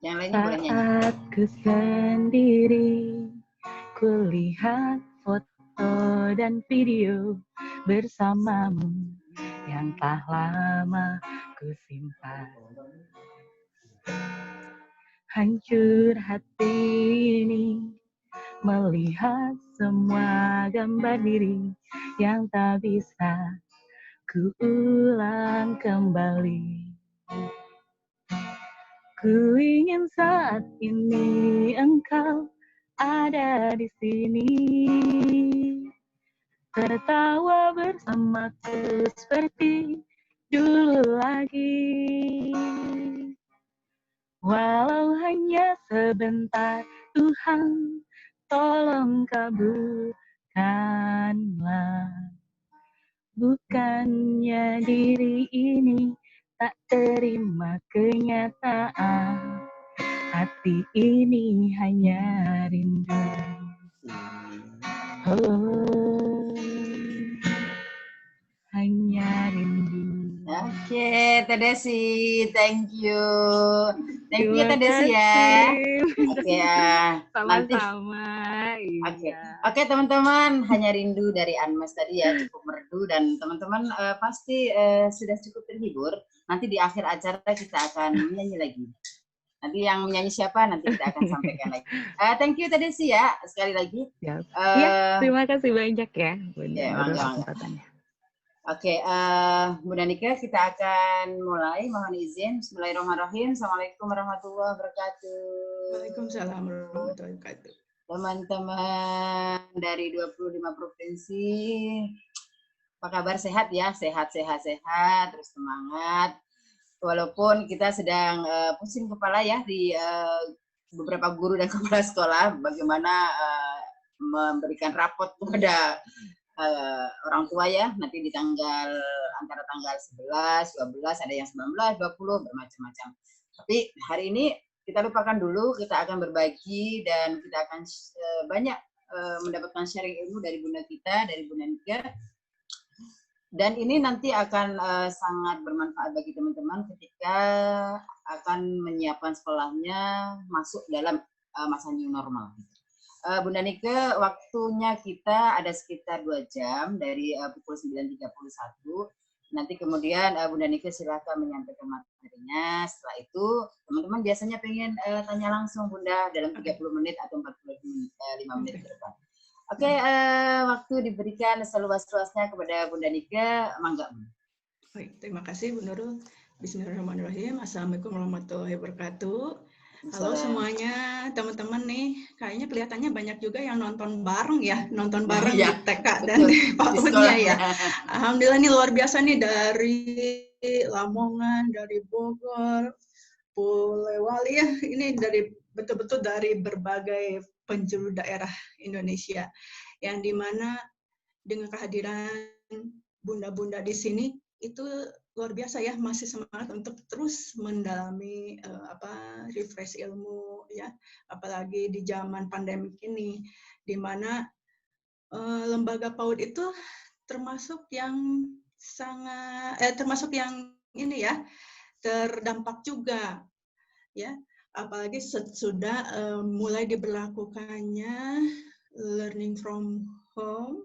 Yang lainnya boleh nyanyi. Saat ku sendiri, kulihat foto dan video bersamamu yang telah lama ku simpan. Hancur hati ini melihat semua gambar diri yang tak bisa ku ulang kembali. Ku ingin saat ini engkau ada di sini, tertawa bersamaku seperti dulu lagi. Walau hanya sebentar, Tuhan, tolong kabulkanlah. Bukannya diri ini tak terima kenyataan, hati ini hanya rindu. Oh, hanya rindu. Oke, Teh Desi, thank you. Thank you, Terima Teh Desi ya. kasih. Oke, nanti. Sama-sama. Oke, Iya. oke teman-teman, hanya rindu dari Anmes tadi ya, cukup merdu dan teman-teman pasti sudah cukup terhibur. Nanti di akhir acara kita akan menyanyi lagi. Nanti yang menyanyi siapa nanti kita akan sampaikan lagi. Thank you tadi sih ya sekali lagi. Ya, terima kasih banyak ya Bunda Ya, Nurul mangga. kesempatannya. Oke, Bunda Nika, kita akan mulai. Mohon izin. Bismillahirrahmanirrahim. Assalamualaikum warahmatullahi wabarakatuh. Waalaikumsalam warahmatullahi wabarakatuh. Teman-teman dari 25 provinsi, apa kabar? Sehat ya? Sehat, terus semangat. Walaupun kita sedang pusing kepala ya di beberapa guru dan kepala sekolah, bagaimana memberikan rapot kepada orang tua ya, nanti di antara tanggal 11, 12, ada yang 19, 20, bermacam-macam. Tapi hari ini kita lupakan dulu, kita akan berbagi dan kita akan banyak mendapatkan sharing ilmu dari Bunda kita, dari Bunda Nika. Dan ini nanti akan sangat bermanfaat bagi teman-teman ketika akan menyiapkan sekolahnya masuk dalam masa new normal. Bunda Nike, waktunya kita ada sekitar 2 jam dari pukul 9.31. Nanti kemudian Bunda Nike silakan menyampaikan materinya. Setelah itu teman-teman biasanya pengen tanya langsung Bunda dalam 30 menit atau 45 menit ke depan. Oke, waktu diberikan seluas-luasnya kepada Bunda Nika, mangga. Baik, terima kasih Bu Nurul. Bismillahirrahmanirrahim. Assalamualaikum warahmatullahi wabarakatuh. Halo semuanya, teman-teman nih, kayaknya kelihatannya banyak juga yang nonton bareng ya, nonton bareng ya, di TK dan di PAUD-nya ya. Alhamdulillah nih luar biasa nih dari Lamongan, dari Bogor, Polewali ya, ini dari betul-betul dari berbagai penjuru daerah Indonesia, yang dimana dengan kehadiran bunda-bunda di sini itu luar biasa ya, masih semangat untuk terus mendalami refresh ilmu ya, apalagi di zaman pandemik ini, di mana lembaga PAUD itu termasuk yang termasuk yang ini ya terdampak juga ya, apalagi sudah mulai diberlakukannya learning from home.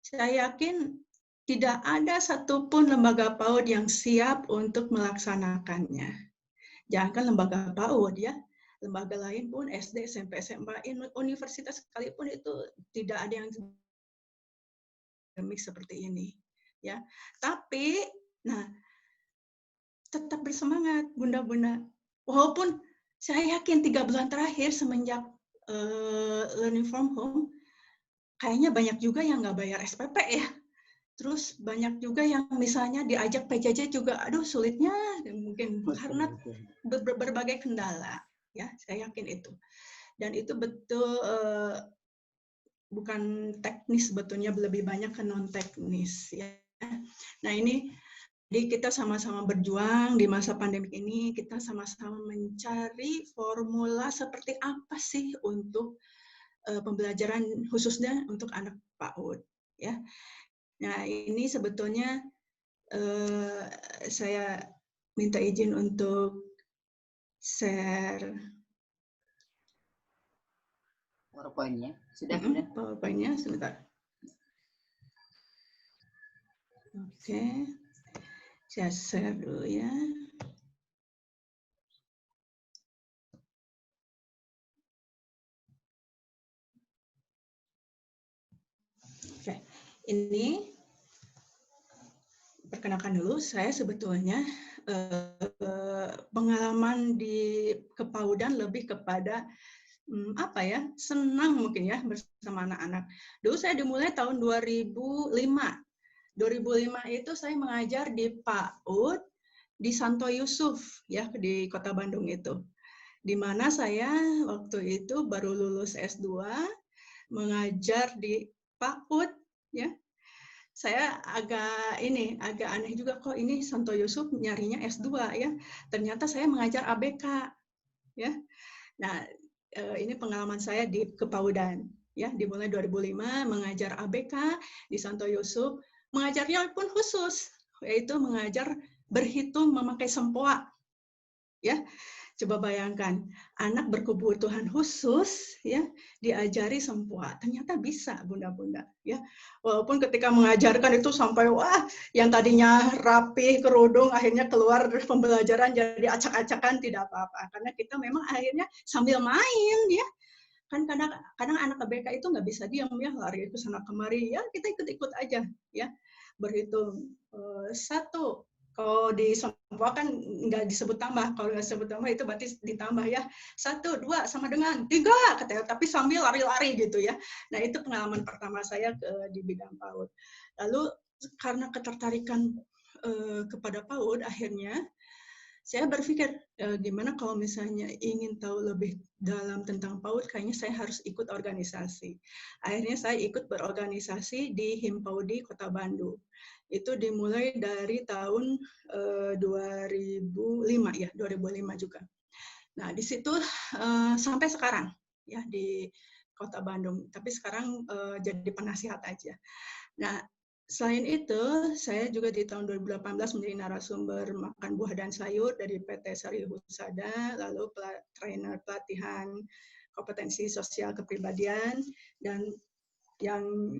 Saya yakin tidak ada satupun lembaga PAUD yang siap untuk melaksanakannya. Jangankan lembaga PAUD ya, lembaga lain pun SD, SMP, SMA, universitas sekalipun itu tidak ada yang seperti ini ya. Tapi nah tetap bersemangat bunda-bunda. Walaupun saya yakin 3 bulan terakhir semenjak learning from home, kayaknya banyak juga yang nggak bayar SPP ya. Terus banyak juga yang misalnya diajak PJJ juga, aduh sulitnya mungkin karena berbagai kendala ya, saya yakin itu. Dan itu betul bukan teknis, sebetulnya lebih banyak ke non teknis ya. Nah ini jadi kita sama-sama berjuang di masa pandemi ini, kita sama-sama mencari formula seperti apa sih untuk pembelajaran khususnya untuk anak PAUD ya. Nah ini sebetulnya saya minta izin untuk share PowerPoint-nya. Sudah. PowerPoint-nya sebentar. Oke. Saya share dulu ya. Oke. Ini perkenalkan dulu, saya sebetulnya pengalaman di kepaudan lebih kepada senang mungkin ya bersama anak-anak. Dulu saya dimulai tahun 2005. 2005 itu saya mengajar di PAUD di Santo Yusuf ya di Kota Bandung itu. Di mana saya waktu itu baru lulus S2 mengajar di PAUD ya. Saya agak aneh juga kok ini Santo Yusuf nyarinya S2 ya. Ternyata saya mengajar ABK ya. Nah, ini pengalaman saya di kepaudan ya, dimulai 2005 mengajar ABK di Santo Yusuf, mengajarnya pun khusus yaitu mengajar berhitung memakai sempoa. Ya. Coba bayangkan, anak berkebutuhan khusus ya diajari sempoa. Ternyata bisa bunda-bunda ya. Walaupun ketika mengajarkan itu sampai wah yang tadinya rapi kerudung akhirnya keluar dari pembelajaran jadi acak-acakan tidak apa-apa. Karena kita memang akhirnya sambil main ya. Kan kadang anak ABK itu nggak bisa diam ya, lari ke sana kemari ya, kita ikut-ikut aja ya. Berhitung 1. Kalau di sempoa kan nggak disebut tambah, kalau nggak disebut tambah itu berarti ditambah ya. 1, 2 sama dengan 3 katanya, tapi sambil lari-lari gitu ya. Nah itu pengalaman pertama saya di bidang PAUD. Lalu karena ketertarikan kepada PAUD, akhirnya saya berpikir gimana kalau misalnya ingin tahu lebih dalam tentang PAUD, kayaknya saya harus ikut organisasi. Akhirnya saya ikut berorganisasi di Himpaudi Kota Bandung. Itu dimulai dari tahun 2005 ya, 2005 juga. Nah, di situ sampai sekarang ya di Kota Bandung, tapi sekarang jadi penasihat aja. Nah, selain itu, saya juga di tahun 2018 menjadi narasumber makan buah dan sayur dari PT Sari Husada, lalu trainer pelatihan kompetensi sosial kepribadian, dan yang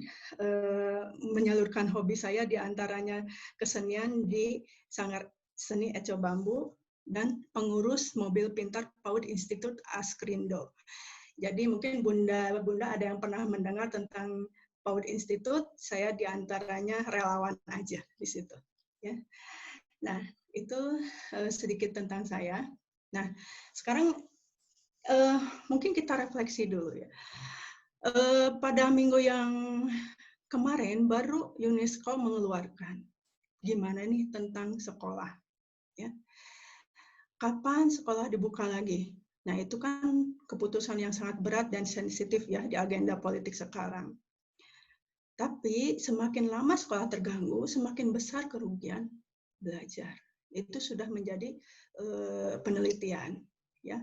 menyalurkan hobi saya diantaranya kesenian di Sanggar Seni Eco Bambu dan pengurus mobil pintar PAUD Institut Askrindo. Jadi mungkin bunda ada yang pernah mendengar tentang PAUD Institut, saya diantaranya relawan aja di situ. Ya. Nah itu sedikit tentang saya. Nah sekarang mungkin kita refleksi dulu ya. Pada minggu yang kemarin baru UNESCO mengeluarkan gimana nih tentang sekolah. Ya. Kapan sekolah dibuka lagi? Nah itu kan keputusan yang sangat berat dan sensitif ya di agenda politik sekarang. Tapi semakin lama sekolah terganggu, semakin besar kerugian belajar. Itu sudah menjadi penelitian. Ya.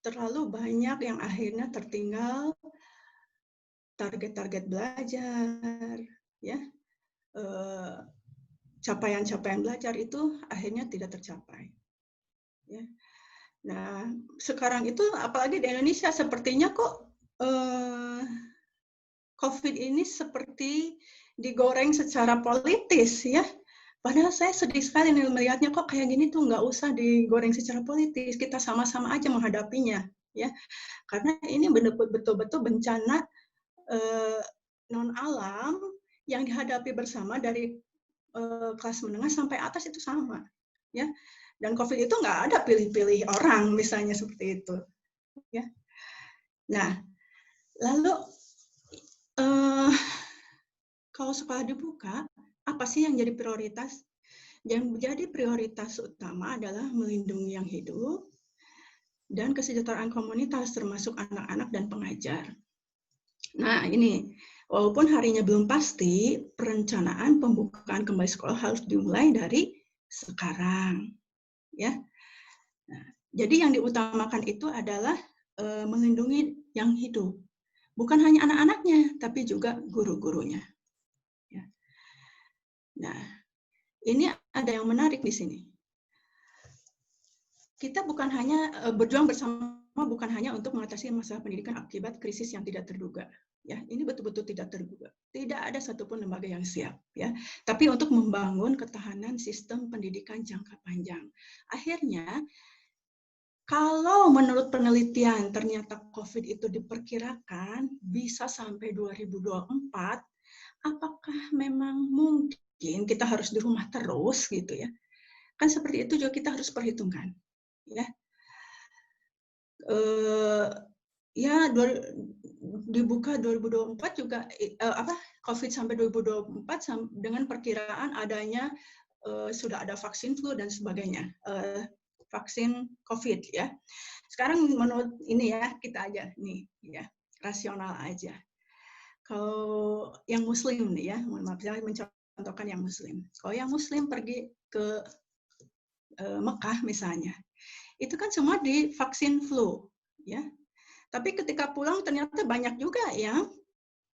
Terlalu banyak yang akhirnya tertinggal target-target belajar, ya, capaian-capaian belajar itu akhirnya tidak tercapai. Ya. Nah, sekarang itu apalagi di Indonesia sepertinya kok COVID ini seperti digoreng secara politis, ya. Padahal saya sedih sekali nih melihatnya kok kayak gini tuh nggak usah digoreng secara politis, kita sama-sama aja menghadapinya, ya. Karena ini betul-betul bencana non alam yang dihadapi bersama dari kelas menengah sampai atas itu sama, ya. Dan COVID itu nggak ada pilih-pilih orang misalnya seperti itu, ya. Nah, lalu kalau sekolah dibuka, apa sih yang jadi prioritas? Yang menjadi prioritas utama adalah melindungi yang hidup dan kesejahteraan komunitas termasuk anak-anak dan pengajar. Nah, ini walaupun harinya belum pasti, perencanaan pembukaan kembali sekolah harus dimulai dari sekarang, ya. Nah, jadi yang diutamakan itu adalah melindungi yang hidup, bukan hanya anak-anaknya, tapi juga guru-gurunya. Ya. Nah, ini ada yang menarik di sini. kita bukan hanya berjuang bersama, bukan hanya untuk mengatasi masalah pendidikan akibat krisis yang tidak terduga. Ya, ini betul-betul tidak terduga. Tidak ada satupun lembaga yang siap, ya. Tapi untuk membangun ketahanan sistem pendidikan jangka panjang. Akhirnya, kalau menurut penelitian ternyata COVID itu diperkirakan bisa sampai 2024, apakah memang mungkin kita harus di rumah terus gitu ya? Kan seperti itu juga kita harus perhitungkan. Ya, dibuka 2024 juga COVID sampai 2024 dengan perkiraan adanya sudah ada vaksin flu dan sebagainya, vaksin COVID ya. Sekarang menurut ini ya kita aja nih ya rasional aja. Kalau yang Muslim nih ya, mohon maaf saya mencontohkan yang Muslim. Kalau yang Muslim pergi ke Mekah misalnya. Itu kan semua divaksin flu, ya. Tapi ketika pulang ternyata banyak juga yang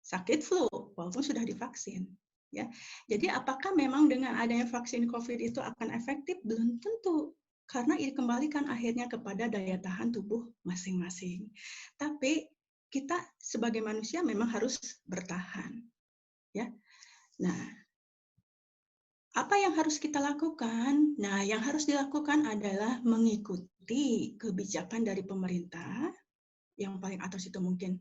sakit flu, walaupun sudah divaksin, ya. Jadi apakah memang dengan adanya vaksin COVID itu akan efektif? Belum tentu, karena dikembalikan akhirnya kepada daya tahan tubuh masing-masing. Tapi kita sebagai manusia memang harus bertahan, ya. Nah, apa yang harus kita lakukan? Nah, yang harus dilakukan adalah mengikuti kebijakan dari pemerintah, yang paling atas itu mungkin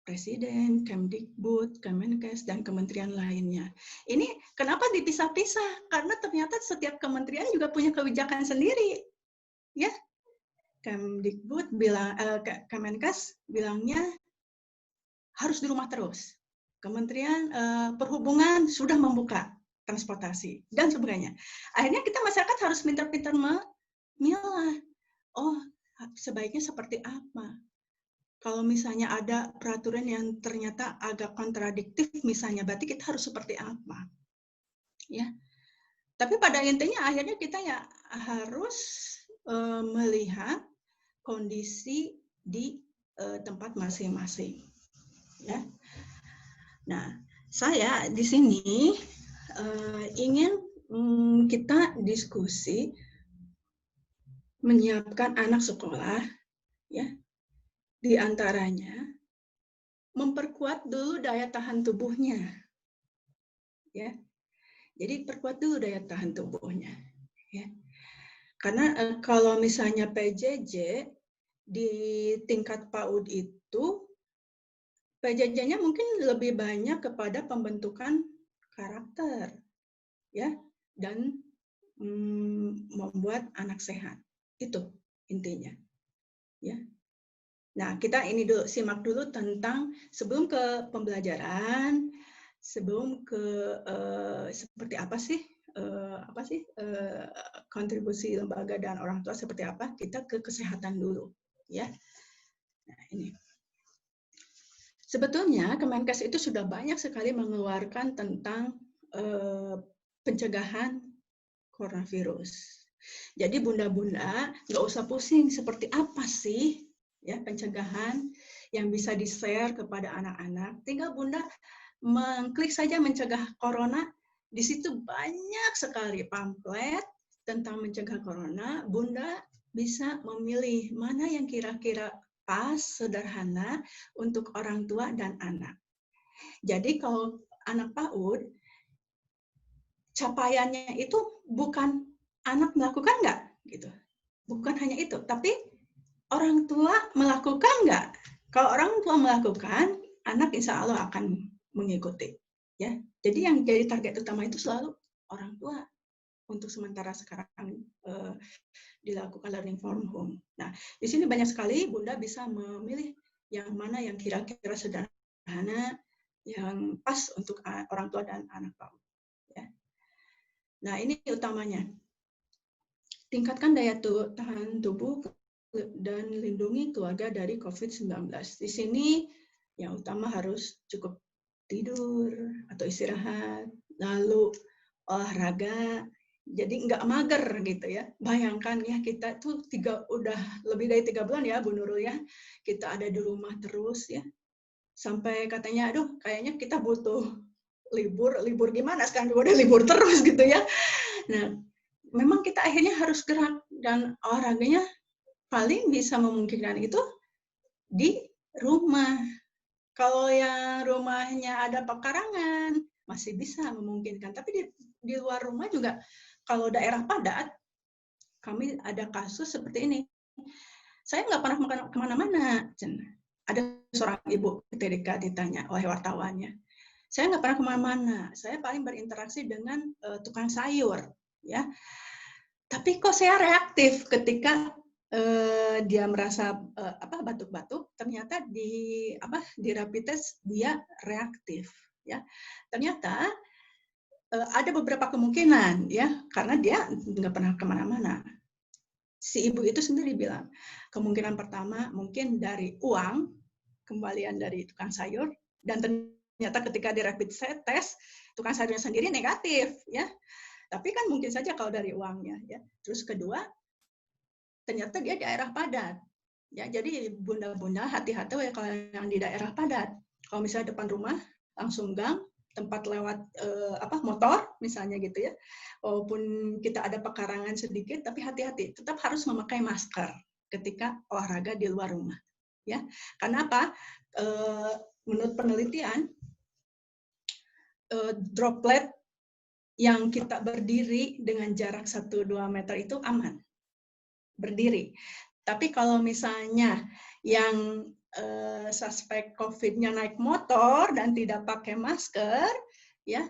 Presiden, Kemdikbud, Kemenkes, dan kementerian lainnya. Ini kenapa dipisah-pisah? Karena ternyata setiap kementerian juga punya kebijakan sendiri. Ya, Kemdikbud bilang, Kemenkes bilangnya harus di rumah terus. Kementerian Perhubungan sudah membuka transportasi dan sebagainya. Akhirnya kita masyarakat harus pintar-pintar memilah. Oh, sebaiknya seperti apa? Kalau misalnya ada peraturan yang ternyata agak kontradiktif, misalnya, berarti kita harus seperti apa? Ya. Tapi pada intinya akhirnya kita ya harus melihat kondisi di tempat masing-masing. Ya. Nah, saya di sini ingin kita diskusi menyiapkan anak sekolah, ya, di antaranya memperkuat dulu daya tahan tubuhnya, ya. Jadi perkuat dulu daya tahan tubuhnya, ya. Karena kalau misalnya PJJ di tingkat PAUD itu PJJ-nya mungkin lebih banyak kepada pembentukan karakter, ya, dan membuat anak sehat. Itu intinya, ya. Nah, kita ini dulu simak dulu tentang sebelum ke pembelajaran, sebelum ke seperti apa sih kontribusi lembaga dan orang tua seperti apa, kita ke kesehatan dulu, ya. Nah, ini. Sebetulnya Kemenkes itu sudah banyak sekali mengeluarkan tentang pencegahan coronavirus. Jadi bunda-bunda nggak usah pusing seperti apa sih ya pencegahan yang bisa di-share kepada anak-anak. Tinggal bunda mengklik saja mencegah corona, di situ banyak sekali pamflet tentang mencegah corona. Bunda bisa memilih mana yang kira-kira pas, sederhana untuk orang tua dan anak. Jadi kalau anak PAUD, capaiannya itu bukan anak melakukan nggak, gitu. Bukan hanya itu, tapi orang tua melakukan nggak. Kalau orang tua melakukan, anak insya Allah akan mengikuti. Ya, jadi yang jadi target utama itu selalu orang tua. Untuk sementara sekarang dilakukan learning from home. Nah, di sini banyak sekali bunda bisa memilih yang mana yang kira-kira sederhana, yang pas untuk orang tua dan anak PAUD. Ya. Nah, ini utamanya. Tingkatkan daya tahan tubuh dan lindungi keluarga dari COVID-19. Di sini yang utama harus cukup tidur atau istirahat, lalu olahraga, jadi nggak mager gitu ya. Bayangkan ya kita tuh udah lebih dari 3 bulan ya Bu Nurul ya, kita ada di rumah terus ya. Sampai katanya, aduh kayaknya kita butuh libur gimana sekarang udah libur terus gitu ya. Nah, memang kita akhirnya harus gerak, dan olahraganya paling bisa memungkinkan itu di rumah. Kalau yang rumahnya ada pekarangan, masih bisa memungkinkan. Tapi di luar rumah juga, kalau daerah padat, kami ada kasus seperti ini. Saya nggak pernah kemana-mana. Ada seorang ibu ketika ditanya oleh wartawannya, saya nggak pernah kemana-mana. Saya paling berinteraksi dengan tukang sayur, ya. Tapi kok saya reaktif ketika dia merasa batuk-batuk, ternyata di rapid test dia reaktif, ya. Ternyata ada beberapa kemungkinan, ya, karena dia nggak pernah kemana-mana. Si ibu itu sendiri bilang, kemungkinan pertama mungkin dari uang, kembalian dari tukang sayur, dan ternyata ketika di rapid test tukang sayurnya sendiri negatif, ya. Tapi kan mungkin saja kalau dari uangnya, ya. Terus kedua, ternyata dia daerah padat, ya. Jadi bunda-bunda hati-hati ya kalau yang di daerah padat. Kalau misalnya depan rumah langsung gang, tempat lewat motor misalnya gitu, ya. Walaupun kita ada pekarangan sedikit, tapi hati-hati, tetap harus memakai masker ketika olahraga di luar rumah, ya. Karena apa? Menurut penelitian, droplet yang kita berdiri dengan jarak 1-2 meter itu aman, berdiri. Tapi kalau misalnya yang suspek COVID-nya naik motor dan tidak pakai masker, ya,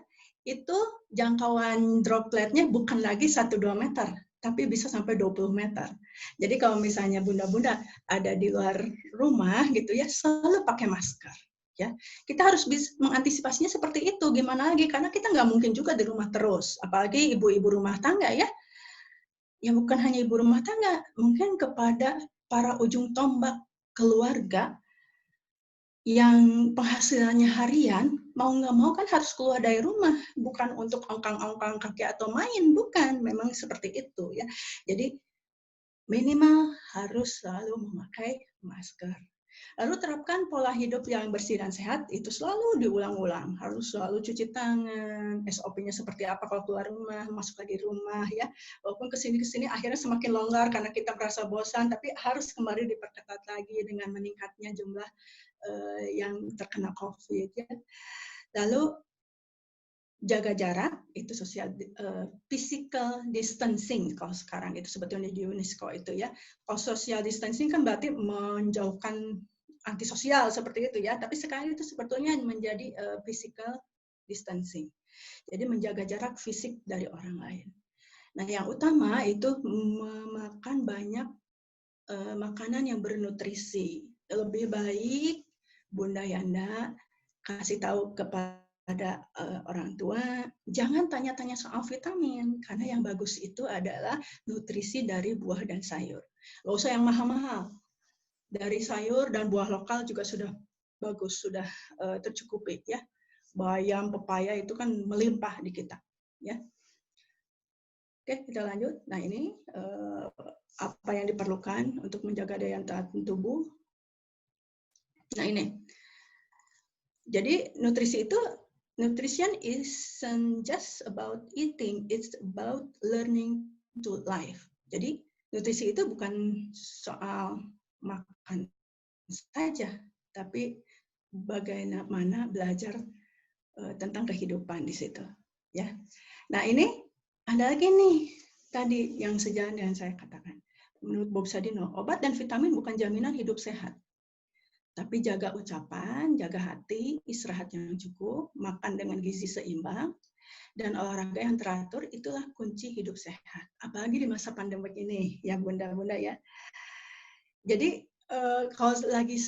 itu jangkauan dropletnya bukan lagi 1-2 meter, tapi bisa sampai 20 meter. Jadi kalau misalnya bunda-bunda ada di luar rumah gitu, ya, selalu pakai masker. Ya, kita harus bisa mengantisipasinya seperti itu. Gimana lagi? Karena kita nggak mungkin juga di rumah terus. Apalagi ibu-ibu rumah tangga, ya. Ya bukan hanya ibu rumah tangga, mungkin kepada para ujung tombak keluarga yang penghasilannya harian, mau nggak mau kan harus keluar dari rumah. Bukan untuk ongkang-ongkang kaki atau main, bukan. Memang seperti itu, ya. Jadi minimal harus selalu memakai masker. Lalu terapkan pola hidup yang bersih dan sehat, itu selalu diulang-ulang. Harus selalu cuci tangan, SOP-nya seperti apa kalau keluar rumah, masuk lagi rumah, ya. Walaupun kesini-kesini akhirnya semakin longgar karena kita merasa bosan, tapi harus kembali diperketat lagi dengan meningkatnya jumlah yang terkena COVID, ya. Lalu jaga jarak, itu physical distancing kalau sekarang itu sebetulnya di UNESCO itu, ya. Kalau social distancing kan berarti menjauhkan antisosial seperti itu, ya. Tapi sekarang itu sebetulnya menjadi physical distancing. Jadi menjaga jarak fisik dari orang lain. Nah, yang utama itu memakan banyak makanan yang bernutrisi. Lebih baik Bunda Yanda kasih tahu kepada orang tua, jangan tanya-tanya soal vitamin, karena yang bagus itu adalah nutrisi dari buah dan sayur. Nggak usah yang mahal-mahal. Dari sayur dan buah lokal juga sudah bagus, sudah tercukupi, ya. Bayam, pepaya itu kan melimpah di kita, ya. Oke, kita lanjut. Nah, ini apa yang diperlukan untuk menjaga daya tahan tubuh. Nah, ini. Jadi nutrition isn't just about eating, it's about learning to live. Jadi nutrisi itu bukan soal makan saja, tapi bagaimana belajar tentang kehidupan di situ, ya. Nah, ini ada lagi nih tadi yang sejalan dengan saya katakan. Menurut Bob Sadino, obat dan vitamin bukan jaminan hidup sehat. Tapi jaga ucapan, jaga hati, istirahat yang cukup, makan dengan gizi seimbang, dan olahraga yang teratur, itulah kunci hidup sehat. Apalagi di masa pandemi ini, ya bunda-bunda, ya. Jadi kalau lagi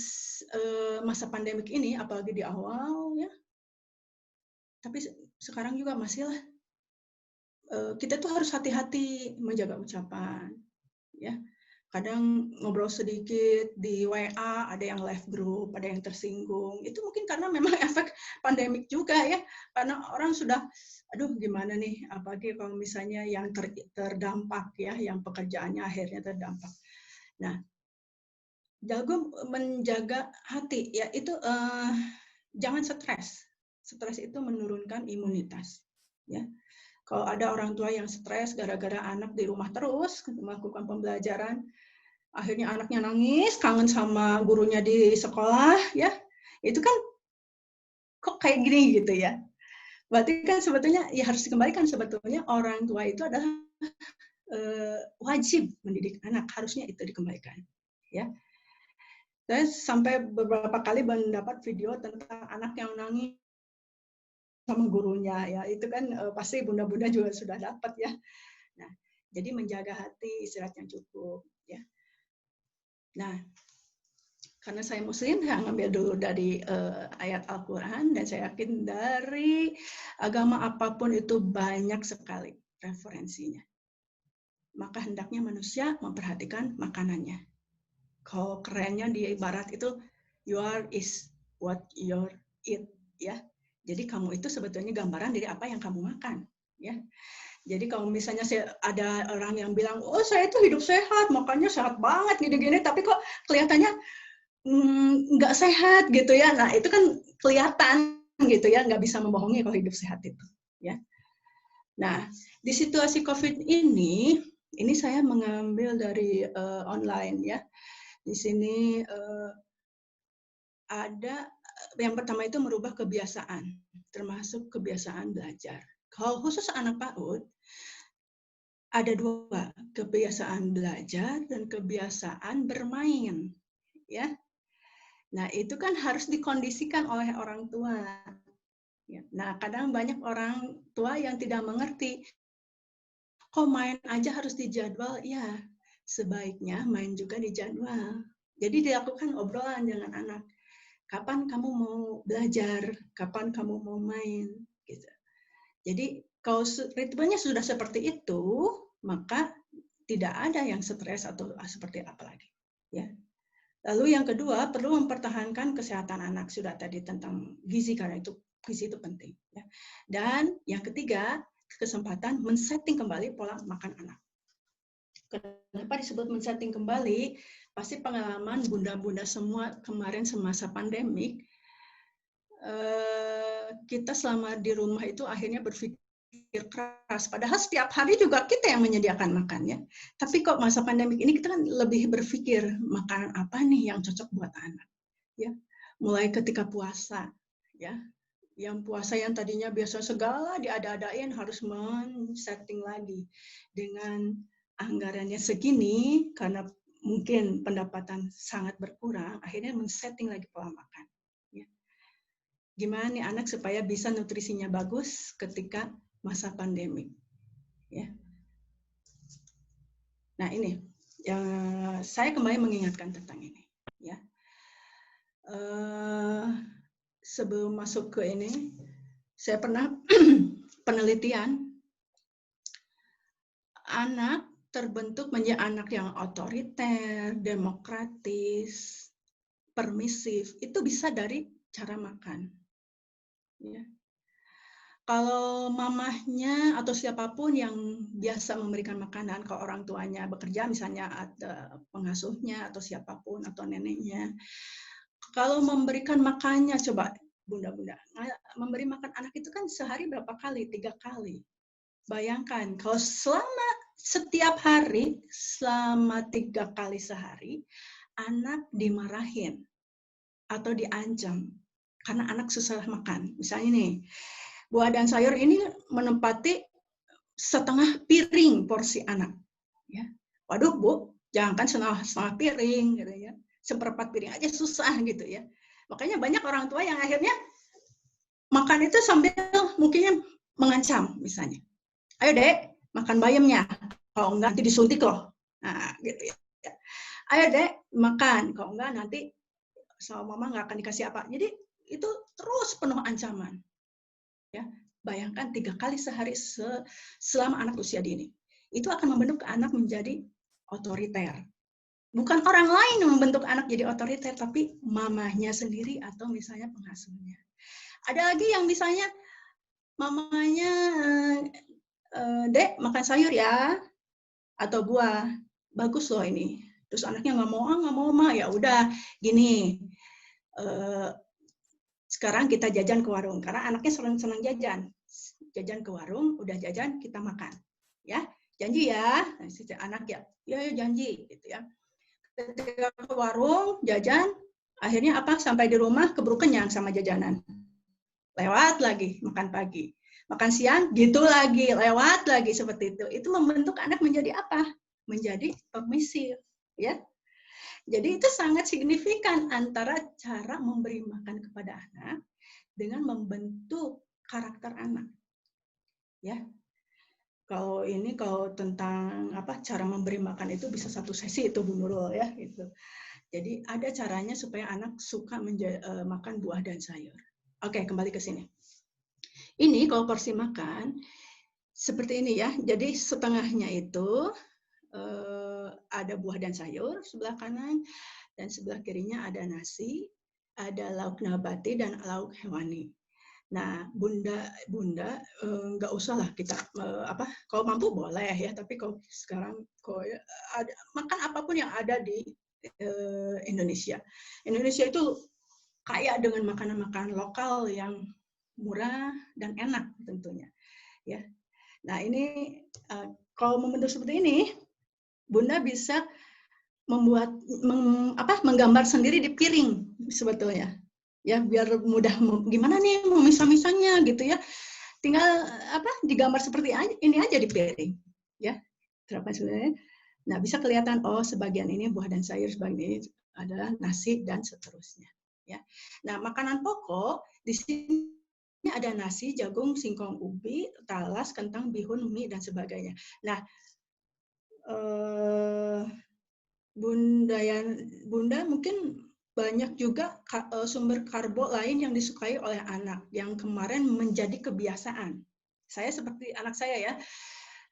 masa pandemik ini, apalagi di awal, ya, tapi sekarang juga masih lah, kita tuh harus hati-hati menjaga ucapan, ya. Kadang ngobrol sedikit di WA, ada yang live group, ada yang tersinggung. Itu mungkin karena memang efek pandemik juga, ya. Karena orang sudah, aduh gimana nih, apalagi kalau misalnya yang terdampak, ya, yang pekerjaannya akhirnya terdampak. Nah, jago menjaga hati, ya, itu jangan stres. Stres itu menurunkan imunitas, ya. Kalau ada orang tua yang stres gara-gara anak di rumah terus melakukan pembelajaran, akhirnya anaknya nangis, kangen sama gurunya di sekolah, ya, itu kan kok kayak gini gitu ya. Berarti kan sebetulnya ya harus dikembalikan, sebetulnya orang tua itu adalah wajib mendidik anak, harusnya itu dikembalikan, ya. Saya sampai beberapa kali mendapat video tentang anak yang nangis sama gurunya, ya itu kan pasti bunda-bunda juga sudah dapat ya. Nah, jadi menjaga hati, istirahat yang cukup, ya. Nah, karena saya Muslim, saya ngambil dulu dari ayat Al-Quran, dan saya yakin dari agama apapun itu banyak sekali referensinya. Maka hendaknya manusia memperhatikan makanannya. Kalau kerennya di barat itu, you are is what you eat, ya. Jadi kamu itu sebetulnya gambaran dari apa yang kamu makan, ya. Jadi kalau misalnya ada orang yang bilang, oh saya itu hidup sehat, makannya sehat banget gini-gini, tapi kok kelihatannya nggak sehat gitu ya. Nah itu kan kelihatan gitu ya, nggak bisa membohongi kalau hidup sehat itu, ya. Nah di situasi COVID ini saya mengambil dari online ya. Di sini ada yang pertama itu merubah kebiasaan, termasuk kebiasaan belajar. Kalau khusus anak PAUD ada 2, kebiasaan belajar dan kebiasaan bermain, ya. Nah itu kan harus dikondisikan oleh orang tua. Nah kadang banyak orang tua yang tidak mengerti, kok main aja harus dijadwal, ya. Sebaiknya main juga dijadwal. Jadi dilakukan obrolan dengan anak. Kapan kamu mau belajar? Kapan kamu mau main? Gitu. Jadi kalau ritmenya sudah seperti itu, maka tidak ada yang stres atau seperti apa lagi. Ya. Lalu yang kedua, perlu mempertahankan kesehatan anak. Sudah tadi tentang gizi, karena itu gizi itu penting. Ya. Dan yang ketiga, kesempatan men-setting kembali pola makan anak. Kenapa disebut men-setting kembali? Pasti pengalaman bunda-bunda semua kemarin semasa pandemik, kita selama di rumah itu akhirnya berpikir keras. Padahal setiap hari juga kita yang menyediakan makan, ya. Tapi kok masa pandemik ini kita kan lebih berpikir makanan apa nih yang cocok buat anak, ya. Mulai ketika puasa, ya. Yang puasa yang tadinya biasa segala diada-adain harus men-setting lagi dengan anggarannya segini, karena mungkin pendapatan sangat berkurang, akhirnya men-setting lagi pola makan. Ya. Gimana nih anak supaya bisa nutrisinya bagus ketika masa pandemi. Ya. Nah ini, saya kembali mengingatkan tentang ini. Ya. Sebelum masuk ke ini, saya pernah penelitian, anak terbentuk menjadi anak yang otoriter, demokratis, permisif, itu bisa dari cara makan. Ya. Kalau mamahnya atau siapapun yang biasa memberikan makanan, kalau orang tuanya bekerja, misalnya ada pengasuhnya atau siapapun atau neneknya, kalau memberikan makannya, coba bunda-bunda, memberi makan anak itu kan sehari berapa kali? 3 kali. Bayangkan, kalau selama setiap hari, selama 3 kali sehari, anak dimarahin atau diancam karena anak susah makan. Misalnya nih, buah dan sayur ini menempati setengah piring porsi anak. Ya. Waduh Bu, jangankan setengah piring, gitu ya, seperempat piring aja susah gitu ya. Makanya banyak orang tua yang akhirnya makan itu sambil mungkin mengancam, misalnya. Ayo Dek, makan bayamnya. Kalau enggak nanti disuntik loh. Nah, gitu ya. Ayo Dek, makan. Kalau enggak nanti sama Mama nggak akan dikasih apa. Jadi itu terus penuh ancaman. Ya, bayangkan 3 kali sehari selama anak usia dini. Itu akan membentuk anak menjadi otoriter. Bukan orang lain yang membentuk anak jadi otoriter, tapi mamanya sendiri atau misalnya pengasuhnya. Ada lagi yang misalnya mamanya, Dek, makan sayur ya, atau buah, bagus loh ini. Terus anaknya nggak mau, Ma, ya udah, gini, sekarang kita jajan ke warung, karena anaknya senang jajan. jajan ke warung, udah jajan kita makan, ya janji ya, anak ya janji gitu ya. Ketika ke warung jajan, akhirnya apa? Sampai di rumah keburu kenyang sama jajanan. Lewat lagi makan pagi, makan siang gitu lagi, lewat lagi seperti itu. Itu membentuk anak menjadi apa? Menjadi permisif, ya. Jadi itu sangat signifikan antara cara memberi makan kepada anak dengan membentuk karakter anak, ya. Kalau tentang cara memberi makan itu bisa satu sesi itu Bu Nurul ya gitu. Jadi ada caranya supaya anak suka makan buah dan sayur. Oke, kembali ke sini. Ini kalau porsi makan seperti ini ya. Jadi setengahnya itu ada buah dan sayur sebelah kanan, dan sebelah kirinya ada nasi, ada lauk nabati dan lauk hewani. Nah, bunda nggak usah lah kita kalau mampu boleh ya, tapi kalau sekarang ada makan apapun yang ada di Indonesia. Indonesia itu kaya dengan makanan-makanan lokal yang murah dan enak tentunya, ya. Nah, ini kalau membentuk seperti ini, Bunda bisa menggambar sendiri di piring sebetulnya. Ya, biar mudah gimana nih mau misah-misahnya gitu ya. Tinggal digambar seperti ini aja di piring, ya. Terapkan sebenarnya. Nah, bisa kelihatan sebagian ini buah dan sayur, sebagian ini adalah nasi dan seterusnya, ya. Nah, makanan pokok di sini ada nasi, jagung, singkong, ubi, talas, kentang, bihun, mie dan sebagainya. Nah, Bunda mungkin banyak juga sumber karbo lain yang disukai oleh anak yang kemarin menjadi kebiasaan. Saya seperti anak saya ya.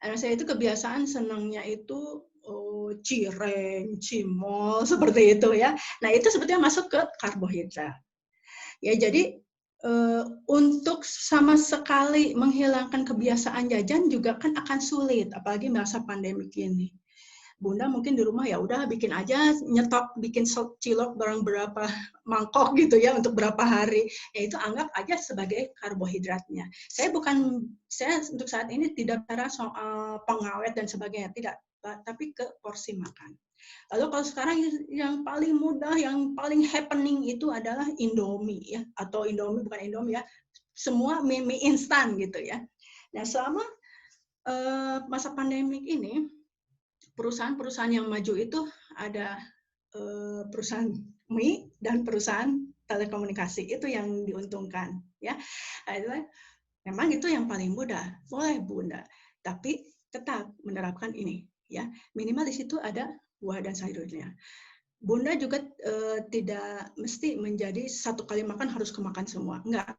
Anak saya itu kebiasaan senangnya itu cireng, cimol seperti itu ya. Nah, itu sebetulnya masuk ke karbohidrat. Ya, jadi untuk sama sekali menghilangkan kebiasaan jajan juga kan akan sulit, apalagi masa pandemik ini. Bunda mungkin di rumah ya udah bikin aja, nyetok bikin cilok barang berapa mangkok gitu ya untuk berapa hari. Ya itu anggap aja sebagai karbohidratnya. Saya untuk saat ini tidak bicara soal pengawet dan sebagainya, tidak, tapi ke porsi makan. Lalu kalau sekarang yang paling mudah, yang paling happening itu adalah Indomie ya, atau Indomie bukan Indomie ya, semua mie instan gitu ya. Nah, selama masa pandemik ini, perusahaan-perusahaan yang maju itu ada perusahaan mie dan perusahaan telekomunikasi, itu yang diuntungkan ya. Memang itu yang paling mudah, boleh Bunda, tapi tetap menerapkan ini ya, minimal di situ ada buah dan sayurnya. Bunda juga tidak mesti menjadi satu kali makan harus kemakan semua, enggak.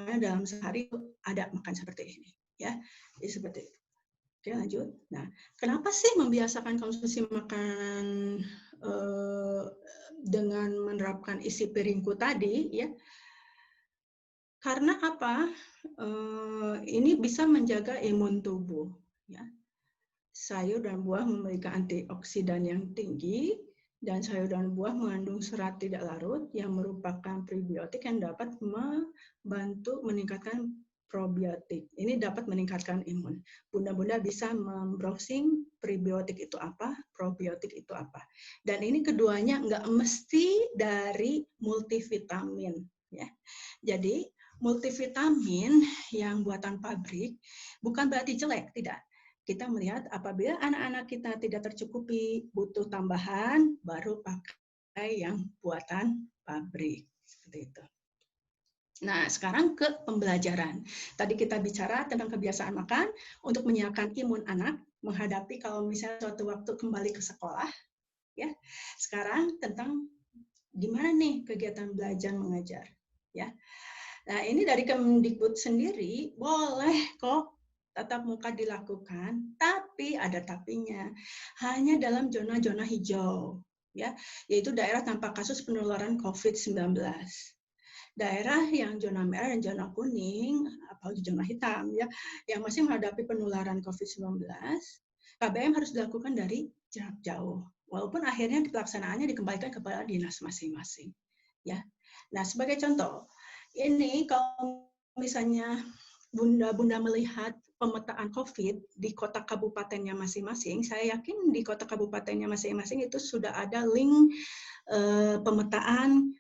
Dalam sehari ada makan seperti ini ya, jadi seperti itu. Oke, lanjut. Nah, kenapa sih membiasakan konsumsi makanan dengan menerapkan isi piringku tadi, ya? Karena apa? Ini bisa menjaga imun tubuh, ya. Sayur dan buah memiliki antioksidan yang tinggi, dan sayur dan buah mengandung serat tidak larut yang merupakan prebiotik yang dapat membantu meningkatkan probiotik. Ini dapat meningkatkan imun. Bunda-bunda bisa membrowsing prebiotik itu apa, probiotik itu apa. Dan ini keduanya nggak mesti dari multivitamin, ya. Jadi multivitamin yang buatan pabrik bukan berarti jelek, tidak. Kita melihat apabila anak-anak kita tidak tercukupi, butuh tambahan, baru pakai yang buatan pabrik. Seperti itu. Nah, sekarang ke pembelajaran. Tadi kita bicara tentang kebiasaan makan untuk menyiapkan imun anak menghadapi kalau misalnya suatu waktu kembali ke sekolah. Ya, sekarang tentang gimana nih kegiatan belajar mengajar. Ya, nah ini dari Kemdikbud sendiri boleh kok tatap muka dilakukan, tapi ada tapinya. Hanya dalam zona-zona hijau, ya, yaitu daerah tanpa kasus penularan COVID-19. Daerah yang zona merah dan zona kuning, apalagi zona hitam, ya, yang masih menghadapi penularan COVID-19, KBM harus dilakukan dari jarak jauh. Walaupun akhirnya pelaksanaannya dikembalikan kepada dinas masing-masing. Ya. Nah, sebagai contoh, ini kalau misalnya Bunda melihat pemetaan COVID di kota kabupatennya masing-masing, saya yakin di kota kabupatennya masing-masing itu sudah ada link pemetaan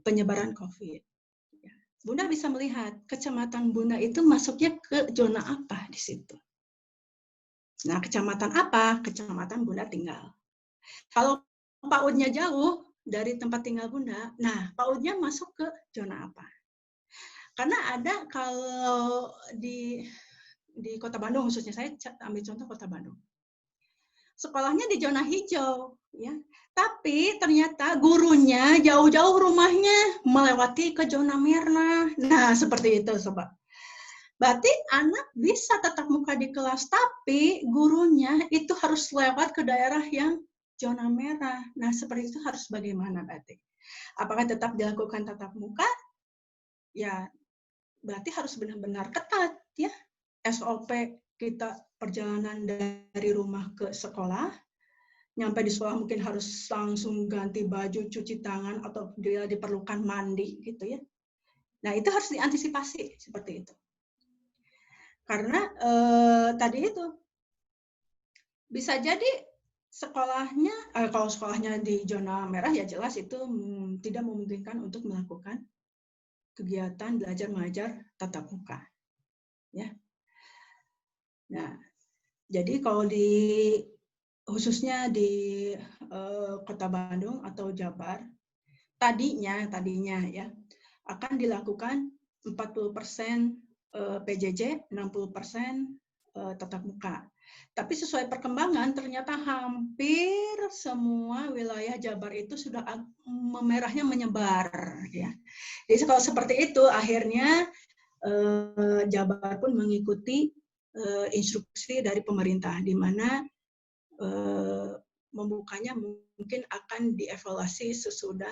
penyebaran COVID. Bunda bisa melihat kecamatan Bunda itu masuknya ke zona apa di situ. Nah, kecamatan apa? Kecamatan Bunda tinggal. Kalau PAUD-nya jauh dari tempat tinggal Bunda, nah PAUD-nya masuk ke zona apa? Karena ada kalau di Kota Bandung khususnya, saya ambil contoh Kota Bandung. Sekolahnya di zona hijau, ya. Tapi ternyata gurunya jauh-jauh rumahnya melewati ke zona merah. Nah, seperti itu, Sobat. Berarti anak bisa tatap muka di kelas, tapi gurunya itu harus lewat ke daerah yang zona merah. Nah, seperti itu harus bagaimana berarti? Apakah tetap dilakukan tatap muka? Ya, berarti harus benar-benar ketat, ya. SOP kita perjalanan dari rumah ke sekolah, nyampe di sekolah mungkin harus langsung ganti baju, cuci tangan, atau dia diperlukan mandi, gitu ya. Nah, itu harus diantisipasi seperti itu. Karena tadi itu bisa jadi sekolahnya, kalau sekolahnya di zona merah ya jelas itu tidak memungkinkan untuk melakukan kegiatan belajar mengajar tatap muka, ya. Nah, jadi kalau khususnya di Kota Bandung atau Jabar, tadinya ya akan dilakukan 40% PJJ, 60% tatap muka. Tapi sesuai perkembangan ternyata hampir semua wilayah Jabar itu sudah merahnya menyebar, ya. Jadi kalau seperti itu akhirnya Jabar pun mengikuti instruksi dari pemerintah, di mana membukanya mungkin akan dievaluasi sesudah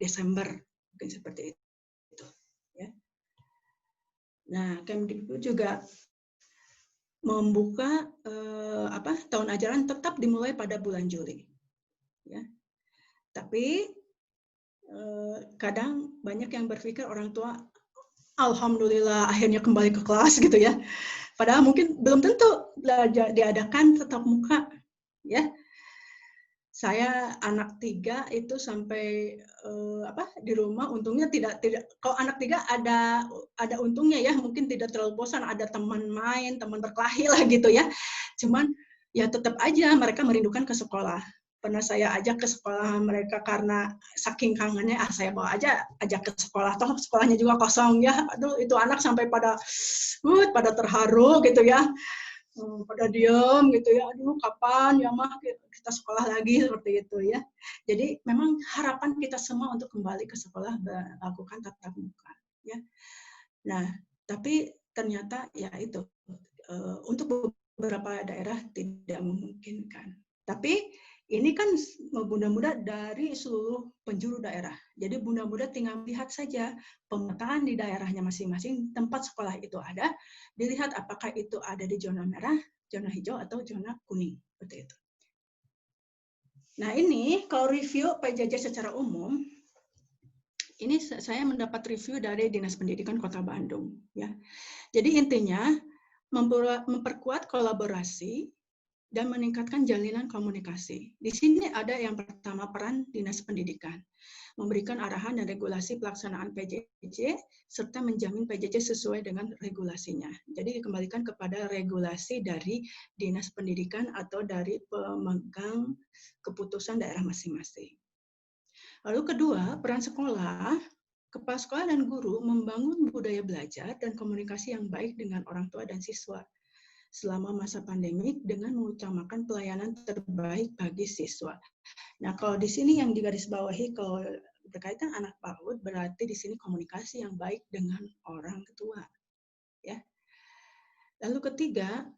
Desember, mungkin seperti itu, ya. Nah, Kemdikbud juga membuka tahun ajaran tetap dimulai pada bulan Juli, ya. Tapi kadang banyak yang berpikir orang tua, alhamdulillah akhirnya kembali ke kelas gitu ya. Padahal mungkin belum tentu diadakan tatap muka, ya. Saya anak 3 itu sampai di rumah, untungnya tidak kalau anak 3 ada untungnya ya, mungkin tidak terlalu bosan, ada teman main, teman berkelahi lah gitu ya. Cuman ya tetap aja mereka merindukan ke sekolah. Pernah saya ajak ke sekolah mereka karena saking kangennya, saya bawa ajak ke sekolah, toh sekolahnya juga kosong ya. Aduh, itu anak sampai pada terharu gitu ya. Pada diem gitu ya, aduh kapan ya mah kita sekolah lagi, seperti itu ya. Jadi memang harapan kita semua untuk kembali ke sekolah melakukan tatap muka, ya. Nah, tapi ternyata ya itu untuk beberapa daerah tidak memungkinkan. Tapi ini kan Bunda dari seluruh penjuru daerah. Jadi Bunda tinggal lihat saja pemetaan di daerahnya masing-masing, tempat sekolah itu ada, dilihat apakah itu ada di zona merah, zona hijau, atau zona kuning. Seperti itu. Nah, ini kalau review PJJ secara umum, ini saya mendapat review dari Dinas Pendidikan Kota Bandung, ya. Jadi intinya memperkuat kolaborasi dan meningkatkan jalinan komunikasi. Di sini ada yang pertama, peran Dinas Pendidikan, memberikan arahan dan regulasi pelaksanaan PJJ, serta menjamin PJJ sesuai dengan regulasinya. Jadi dikembalikan kepada regulasi dari Dinas Pendidikan atau dari pemegang keputusan daerah masing-masing. Lalu kedua, peran sekolah, kepala sekolah dan guru membangun budaya belajar dan komunikasi yang baik dengan orang tua dan siswa selama masa pandemik dengan mengutamakan pelayanan terbaik bagi siswa. Nah, kalau di sini yang digarisbawahi kalau berkaitan anak PAUD, berarti di sini komunikasi yang baik dengan orang tua, ya. Lalu ketiga,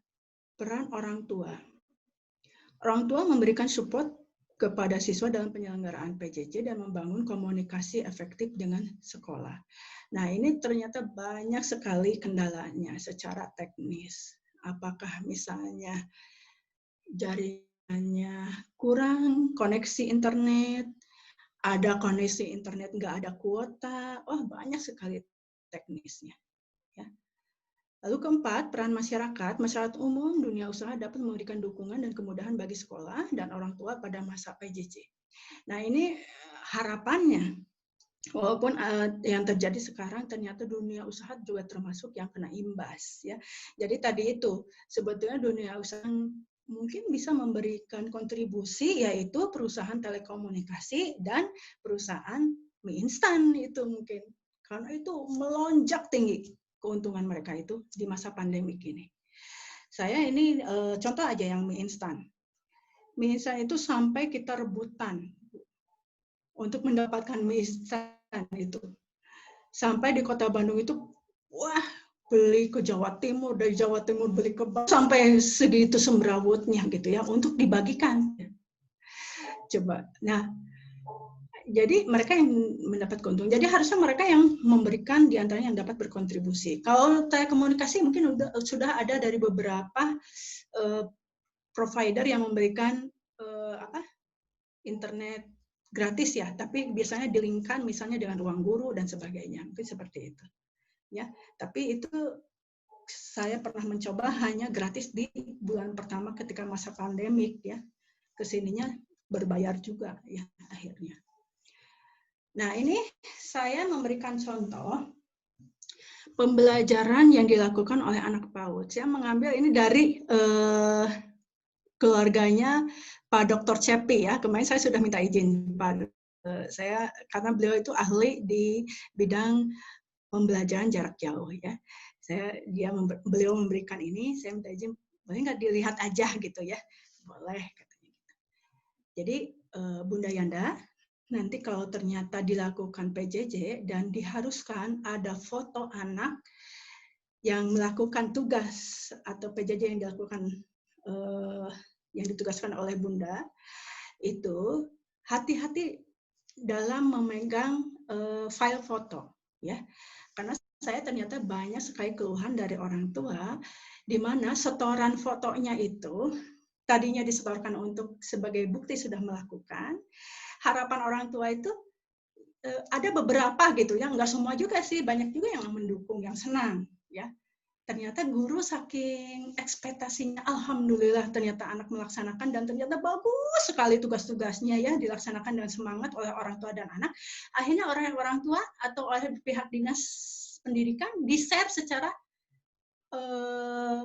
peran orang tua. Orang tua memberikan support kepada siswa dalam penyelenggaraan PJJ dan membangun komunikasi efektif dengan sekolah. Nah, ini ternyata banyak sekali kendalanya secara teknis. Apakah misalnya jaringannya kurang, koneksi internet, ada koneksi internet nggak ada kuota, banyak sekali teknisnya. Lalu keempat, peran masyarakat. Masyarakat umum, dunia usaha dapat memberikan dukungan dan kemudahan bagi sekolah dan orang tua pada masa PJJ. Nah, ini harapannya. Walaupun yang terjadi sekarang ternyata dunia usaha juga termasuk yang kena imbas, ya. Jadi tadi itu sebetulnya dunia usaha mungkin bisa memberikan kontribusi, yaitu perusahaan telekomunikasi dan perusahaan mie instan itu mungkin, karena itu melonjak tinggi keuntungan mereka itu di masa pandemi ini. Saya ini contoh aja yang mie instan. Mie instan itu sampai kita rebutan untuk mendapatkan mie instan itu. Sampai di kota Bandung itu, wah, beli ke Jawa Timur, dari Jawa Timur beli ke Bandung, sampai segitu semrawutnya gitu ya, untuk dibagikan. Coba, nah, jadi mereka yang mendapat keuntungan. Jadi harusnya mereka yang memberikan, diantaranya yang dapat berkontribusi. Kalau telekomunikasi mungkin sudah ada dari beberapa provider yang memberikan internet gratis ya, tapi biasanya dilingkan misalnya dengan uang guru dan sebagainya, mungkin seperti itu. Ya, tapi itu saya pernah mencoba hanya gratis di bulan pertama ketika masa pandemik ya. Kesininya berbayar juga ya akhirnya. Nah, ini saya memberikan contoh pembelajaran yang dilakukan oleh anak PAUD. Saya mengambil ini dari keluarganya Pak Dr. Cepi ya. Kemarin saya sudah minta izin Pak saya karena beliau itu ahli di bidang pembelajaran jarak jauh ya. Beliau memberikan ini, saya minta izin, boleh nggak dilihat aja gitu ya? Boleh katanya. Jadi Bunda Yanda, nanti kalau ternyata dilakukan PJJ dan diharuskan ada foto anak yang melakukan tugas atau PJJ yang dilakukan yang ditugaskan oleh Bunda, itu hati-hati dalam memegang file foto ya, karena saya ternyata banyak sekali keluhan dari orang tua di mana setoran fotonya itu tadinya disetorkan untuk sebagai bukti sudah melakukan, harapan orang tua itu ada beberapa gitu ya, nggak semua juga sih, banyak juga yang mendukung, yang senang ya. Ternyata guru saking ekspektasinya, alhamdulillah ternyata anak melaksanakan dan ternyata bagus sekali tugas-tugasnya ya, dilaksanakan dengan semangat oleh orang tua dan anak. Akhirnya orang tua atau oleh pihak dinas pendidikan di-share secara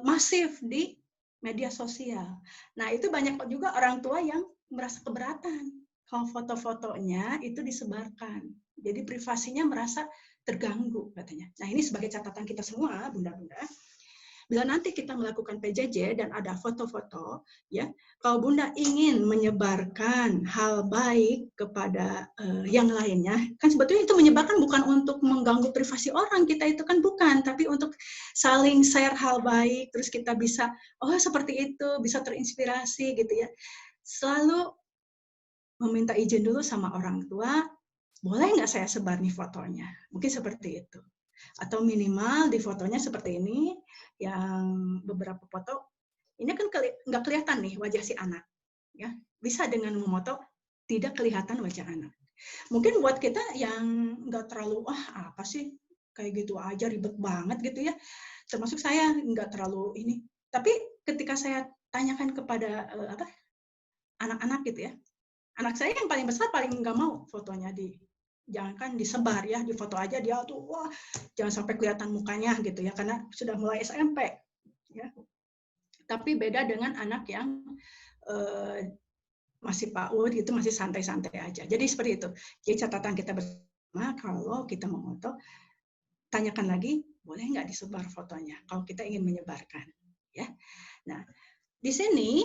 masif di media sosial. Nah, itu banyak juga orang tua yang merasa keberatan kalau foto-fotonya itu disebarkan. Jadi privasinya merasa terganggu katanya. Nah, ini sebagai catatan kita semua, Bunda-bunda. Bila nanti kita melakukan PJJ dan ada foto-foto, ya, kalau Bunda ingin menyebarkan hal baik kepada yang lainnya, kan sebetulnya itu menyebarkan bukan untuk mengganggu privasi orang, kita itu kan bukan, tapi untuk saling share hal baik, terus kita bisa, oh seperti itu, bisa terinspirasi gitu ya. Selalu meminta izin dulu sama orang tua, boleh nggak saya sebar nih fotonya? Mungkin seperti itu. Atau minimal di fotonya seperti ini, yang beberapa foto, ini kan nggak kelihatan nih wajah si anak. Ya, bisa dengan memoto tidak kelihatan wajah anak. Mungkin buat kita yang nggak terlalu, apa sih, kayak gitu aja ribet banget gitu ya. Termasuk saya nggak terlalu ini. Tapi ketika saya tanyakan kepada anak-anak gitu ya, anak saya yang paling besar paling nggak mau fotonya jangankan disebar ya, di foto aja dia tuh wah jangan sampai kelihatan mukanya gitu ya, karena sudah mulai SMP ya. Tapi beda dengan anak yang masih PAUD gitu, masih santai-santai aja. Jadi seperti itu. Jadi catatan kita bersama, kalau kita mau foto, tanyakan lagi boleh nggak disebar fotonya kalau kita ingin menyebarkan ya. Nah, di sini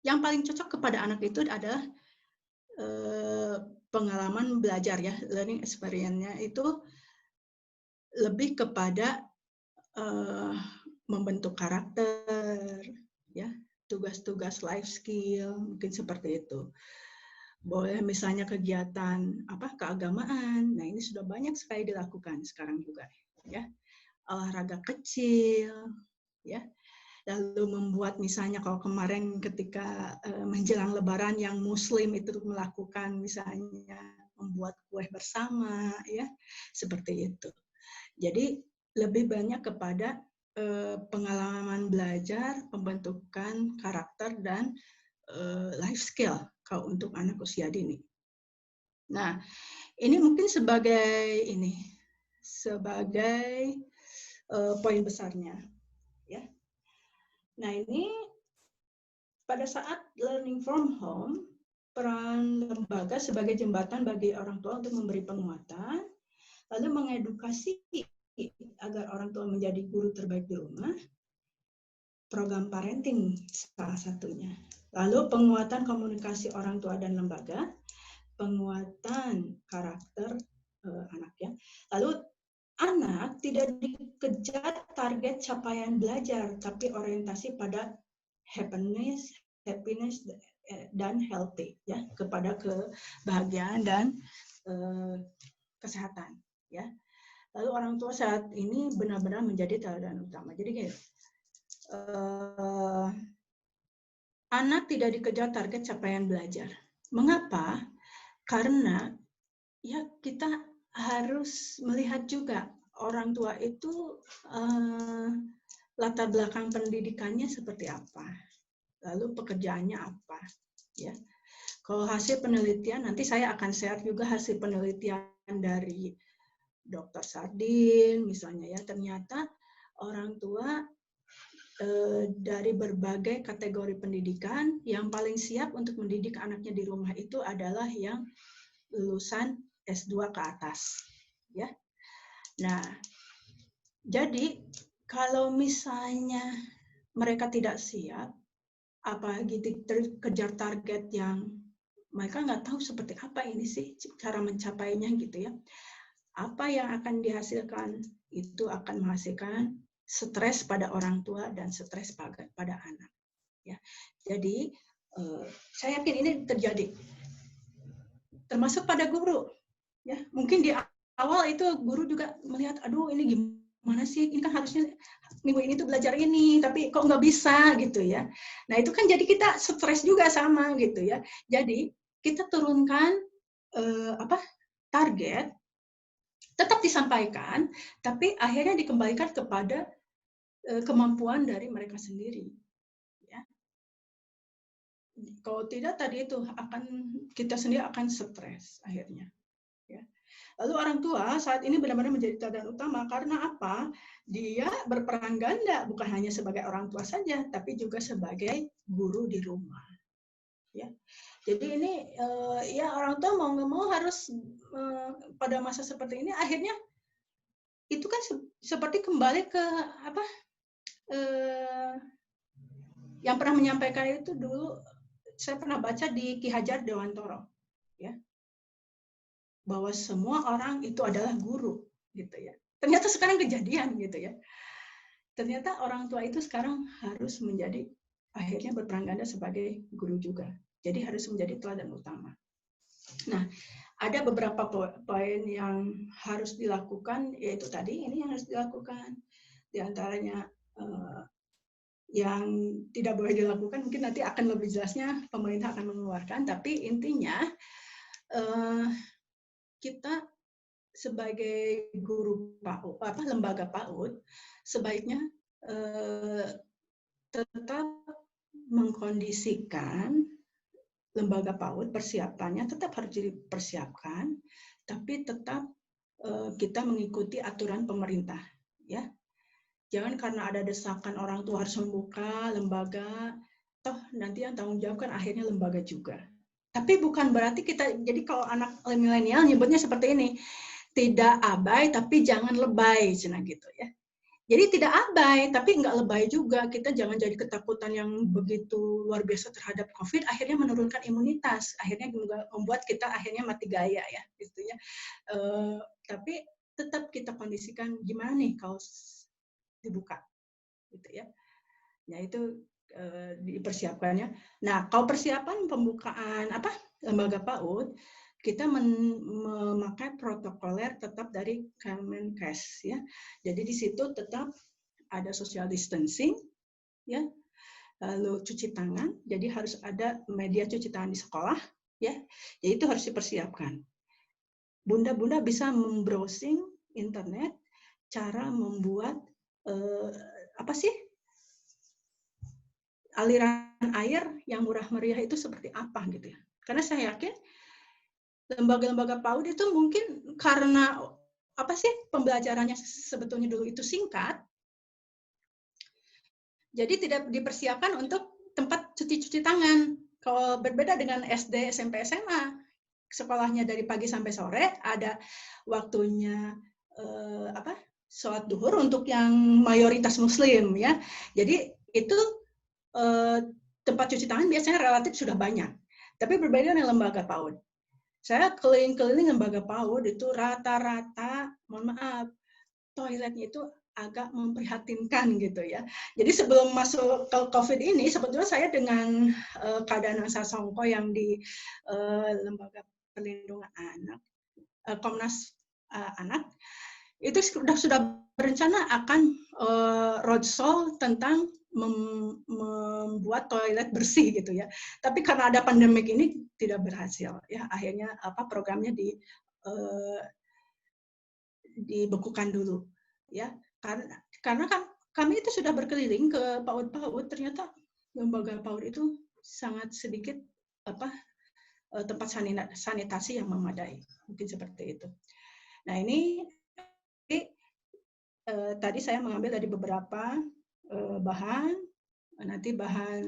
yang paling cocok kepada anak itu adalah pengalaman belajar ya, learning experience-nya itu lebih kepada membentuk karakter, ya, tugas-tugas life skill, mungkin seperti itu. Boleh misalnya kegiatan keagamaan, nah ini sudah banyak sekali dilakukan sekarang juga, ya, olahraga kecil, ya. Lalu membuat misalnya kalau kemarin ketika menjelang Lebaran yang Muslim itu melakukan misalnya membuat kue bersama ya, seperti itu. Jadi lebih banyak kepada pengalaman belajar, pembentukan karakter, dan life skill kalau untuk anak usia dini. Nah, ini mungkin sebagai poin besarnya, ya. Nah, ini pada saat learning from home, peran lembaga sebagai jembatan bagi orang tua untuk memberi penguatan, lalu mengedukasi agar orang tua menjadi guru terbaik di rumah, program parenting salah satunya. Lalu penguatan komunikasi orang tua dan lembaga, penguatan karakter anak, ya. Lalu anak tidak dikejar target capaian belajar, tapi orientasi pada happiness dan healthy, ya, kepada kebahagiaan dan kesehatan, ya. Lalu orang tua saat ini benar-benar menjadi teladan utama. Jadi gini, anak tidak dikejar target capaian belajar. Mengapa? Karena ya kita harus melihat juga orang tua itu latar belakang pendidikannya seperti apa, lalu pekerjaannya apa, ya. Kalau hasil penelitian, nanti saya akan share juga hasil penelitian dari Dr. Sardin misalnya, ya, ternyata orang tua dari berbagai kategori pendidikan yang paling siap untuk mendidik anaknya di rumah itu adalah yang lulusan S2 ke atas, ya. Nah, jadi kalau misalnya mereka tidak siap, apalagi dikejar target yang mereka nggak tahu seperti apa ini sih cara mencapainya gitu, ya. Apa yang akan dihasilkan itu akan menghasilkan stres pada orang tua dan stres pada anak, ya. Jadi saya yakin ini terjadi, termasuk pada guru, ya. Mungkin di awal itu guru juga melihat, aduh ini gimana sih, ini kan harusnya minggu ini tuh belajar ini, tapi kok nggak bisa gitu, ya. Nah itu kan jadi kita stres juga sama gitu, ya. Jadi kita turunkan target, tetap disampaikan, tapi akhirnya dikembalikan kepada kemampuan dari mereka sendiri, ya. Kalau tidak tadi itu kita sendiri akan stres akhirnya, ya. Lalu orang tua saat ini benar-benar menjadi teladan utama karena apa? Dia berperan ganda, bukan hanya sebagai orang tua saja, tapi juga sebagai guru di rumah, ya. Jadi ini ya orang tua mau nggak mau harus pada masa seperti ini akhirnya itu kan seperti kembali ke apa? Yang pernah menyampaikan itu dulu saya pernah baca di Ki Hajar Dewantoro, ya, bahwa semua orang itu adalah guru, gitu, ya. Ternyata sekarang kejadian, gitu, ya. Ternyata orang tua itu sekarang harus menjadi akhirnya berperan ganda sebagai guru juga. Jadi harus menjadi teladan utama. Nah, ada beberapa poin yang harus dilakukan, yaitu tadi ini yang harus dilakukan. Di antaranya yang tidak boleh dilakukan mungkin nanti akan lebih jelasnya pemerintah akan mengeluarkan, tapi intinya kita sebagai guru PAUD, lembaga PAUD sebaiknya tetap mengkondisikan lembaga PAUD, persiapannya tetap harus dipersiapkan, tapi tetap kita mengikuti aturan pemerintah, ya. Jangan karena ada desakan orang tua harus membuka lembaga, toh nanti yang tanggung jawab kan akhirnya lembaga juga. Tapi bukan berarti kita, jadi kalau anak milenial nyebutnya seperti ini, tidak abai tapi jangan lebay, cina gitu, ya. Jadi tidak abai tapi nggak lebay juga. Kita jangan jadi ketakutan yang begitu luar biasa terhadap COVID, akhirnya menurunkan imunitas, akhirnya membuat kita akhirnya mati gaya, ya, gitu, ya. Tapi tetap kita kondisikan gimana nih kalau dibuka, gitu, ya. Nah itu dipersiapkannya. Nah kalau persiapan pembukaan lembaga PAUD, kita memakai protokoler tetap dari Kemenkes, ya. Jadi di situ tetap ada social distancing, ya. Lalu cuci tangan, jadi harus ada media cuci tangan di sekolah, ya. Jadi itu harus dipersiapkan. Bunda-bunda bisa membrowsing internet cara membuat apa sih aliran air yang murah meriah itu seperti apa gitu ya. Karena saya yakin lembaga-lembaga PAUD itu mungkin karena apa sih pembelajarannya sebetulnya dulu itu singkat, jadi tidak dipersiapkan untuk tempat cuci tangan. Kalau berbeda dengan SD, SMP, SMA, sekolahnya dari pagi sampai sore, ada waktunya sholat duhur untuk yang mayoritas Muslim ya. Jadi itu tempat cuci tangan biasanya relatif sudah banyak. Tapi berbeda dengan lembaga PAUD. Saya keliling-keliling lembaga PAUD itu rata-rata, mohon maaf, toiletnya itu agak memprihatinkan gitu ya. Jadi sebelum masuk ke COVID ini, sebetulnya saya dengan keadaan Danang Songko yang di Lembaga Perlindungan Anak, Komnas Anak, itu sudah berencana akan roadshow tentang membuat toilet bersih gitu ya. Tapi karena ada pandemik ini tidak berhasil ya. Akhirnya programnya dibekukan dulu ya. Karena kan kami itu sudah berkeliling ke PAUD-PAUD, ternyata lembaga PAUD itu sangat sedikit tempat sanitasi yang memadai. Mungkin seperti itu. Nah, ini tadi saya mengambil dari beberapa bahan. Nanti bahan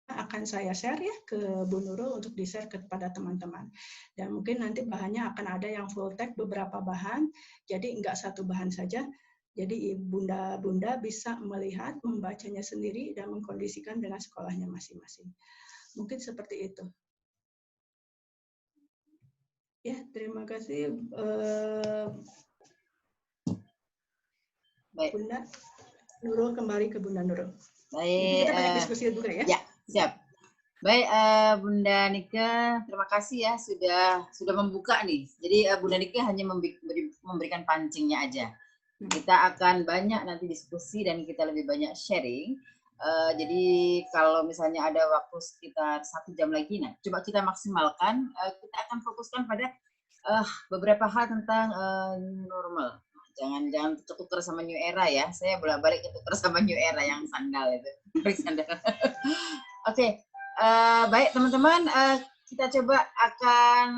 akan saya share ya ke Bu Nurul untuk di-share kepada teman-teman. Dan mungkin nanti bahannya akan ada yang full text beberapa bahan, jadi enggak satu bahan saja. Jadi bunda-bunda bisa melihat, membacanya sendiri, dan mengkondisikan dengan sekolahnya masing-masing. Mungkin seperti itu. Ya, terima kasih. Baik. Bunda Nurul, kembali ke Bunda Nurul. Baik. Kita banyak diskusi juga ya. Ya, siap. Baik, Bunda Nika, terima kasih ya sudah membuka nih. Jadi Bunda Nika hanya memberikan pancingnya aja. Kita akan banyak nanti diskusi dan kita lebih banyak sharing. Jadi kalau misalnya ada waktu sekitar 1 jam lagi, nah coba kita maksimalkan. Kita akan fokuskan pada beberapa hal tentang new normal. Jangan ketukar sama new era ya. Saya bolak-balik ketukar sama new era yang sandal itu. Oke. Baik teman-teman, kita coba akan,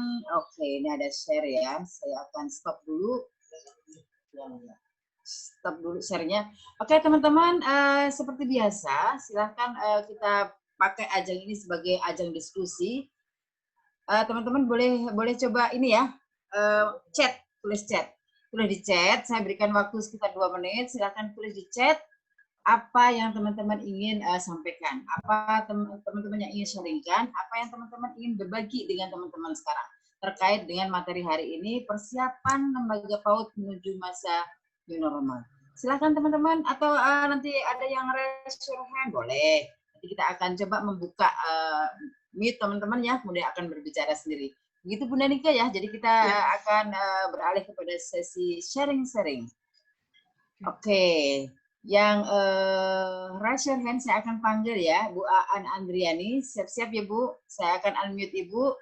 ini ada share ya. Saya akan stop dulu share-nya. Oke teman-teman, seperti biasa, silahkan kita pakai ajang ini sebagai ajang diskusi. Teman-teman boleh coba ini ya, tulis di chat. Saya berikan waktu sekitar 2 menit. Silahkan tulis di chat apa yang teman-teman ingin sampaikan, apa teman-teman yang ingin sharingkan, apa yang teman-teman ingin berbagi dengan teman-teman sekarang terkait dengan materi hari ini, persiapan lembaga PAUD menuju masa new normal. Silakan teman-teman, atau nanti ada yang raise your hand, boleh. Nanti kita akan coba membuka mute teman-teman ya, kemudian akan berbicara sendiri. Begitu Bunda Nika ya, jadi kita akan beralih kepada sesi sharing-sharing. Oke. Yang raise your hand saya akan panggil ya, Bu Aan Andriani. Siap-siap ya Bu, saya akan unmute Ibu.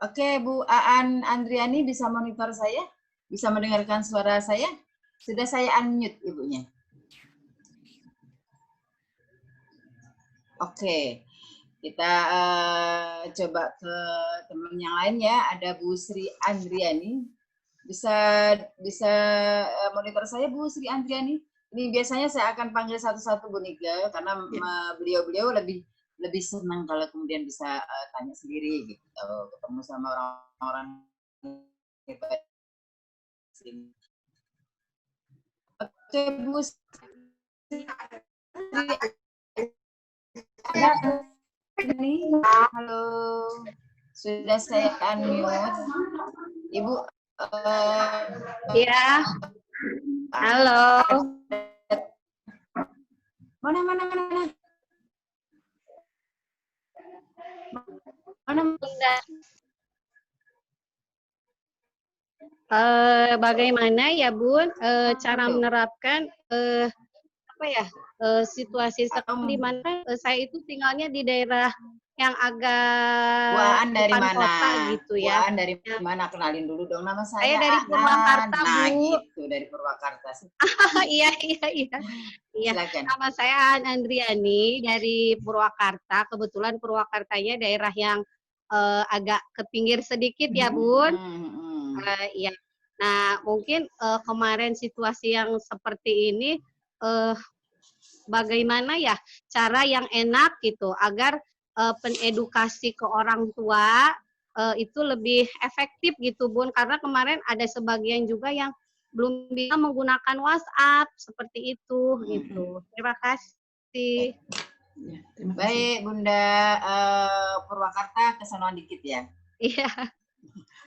Oke, Bu Aan Andriani bisa monitor saya? Bisa mendengarkan suara saya? Sudah saya unmute Ibunya. Oke, kita coba ke teman yang lain ya. Ada Bu Sri Andriani. Bisa monitor saya Bu Sri Andriani. Ini biasanya saya akan panggil satu-satu Bu Nika karena beliau-beliau lebih senang kalau kemudian bisa tanya sendiri gitu, ketemu sama orang-orang sini. Oke Bu Sri. Halo, sudah saya unmute. Ibu. Ya, halo. Mana? Bagaimana ya Bun cara menerapkan apa ya, situasi sekarang di mana saya itu tinggalnya di daerah yang agak Buaan dari depan mana? kota gitu ya. Buaan dari Ya. mana? Kenalin dulu dong, nama Saya saya dari Purwakarta, Nah, Bu. gitu, dari Purwakarta. Iya. Silakan. Nama saya Andriani dari Purwakarta. Kebetulan Purwakartanya daerah yang agak ke pinggir sedikit ya, Bun. Iya. Nah, mungkin kemarin situasi yang seperti ini, bagaimana ya cara yang enak gitu agar penedukasi ke orang tua itu lebih efektif gitu, Bun. Karena kemarin ada sebagian juga yang belum bisa menggunakan WhatsApp seperti itu gitu. Terima kasih. Ya, terima kasih. Baik, Bunda Purwakarta, kesonoan dikit ya. Iya.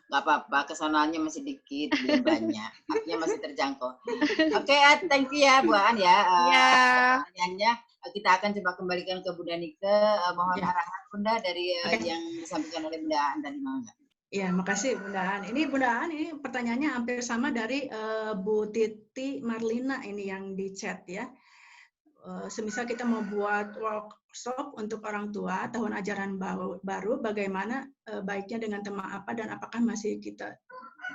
Nggak apa-apa, kesonoannya masih dikit, belum banyak. Artinya masih terjangkau. Oke, thank you ya, Bu An ya. Pertanyaannya kita akan coba kembalikan ke Bunda Nike. Mohon arahan Bunda dari yang disampaikan oleh Bunda An tadi, mangga. Ya, makasih Bunda An. Ini Bunda An, ini pertanyaannya hampir sama dari Bu Titi Marlina ini yang di chat ya. Semisal kita mau buat workshop untuk orang tua tahun ajaran baru, bagaimana baiknya dengan tema apa dan apakah masih kita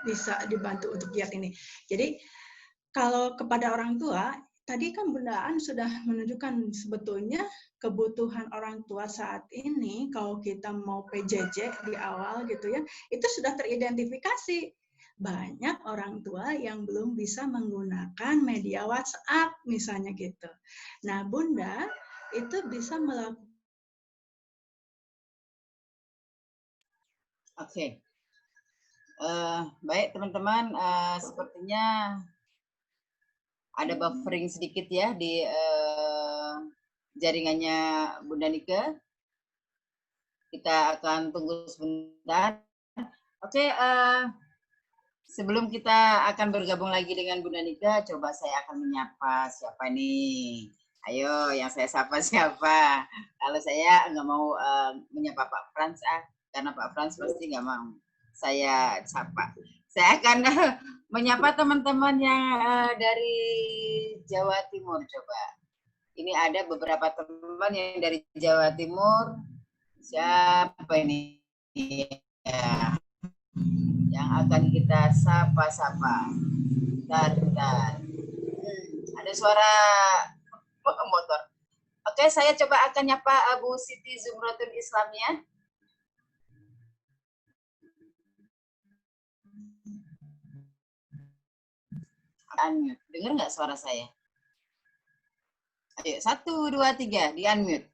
bisa dibantu untuk giat ini. Jadi kalau kepada orang tua, tadi kan Bunda An sudah menunjukkan sebetulnya kebutuhan orang tua saat ini kalau kita mau PJJ di awal gitu ya, itu sudah teridentifikasi. Banyak orang tua yang belum bisa menggunakan media WhatsApp misalnya gitu. Nah, Bunda itu bisa melakukan. Oke. Baik teman-teman, sepertinya ada buffering sedikit ya di jaringannya Bunda Nike. Kita akan tunggu sebentar. Oke, sebelum kita akan bergabung lagi dengan Bunda Nika, coba saya akan menyapa siapa nih. Ayo, yang saya sapa siapa? Kalau saya nggak mau menyapa Pak Frans, karena Pak Frans pasti nggak mau saya sapa. Saya akan menyapa teman-teman yang dari Jawa Timur, coba. Ini ada beberapa teman yang dari Jawa Timur. Siapa ini? Ya. Yang akan kita sapa-sapa. Bentar. Ada suara motor. Oke, saya coba akan nyapa Bu Siti Zumratul Islamiyah. Unmute. Dengar nggak suara saya? Ayo, 1, 2, 3, di unmute.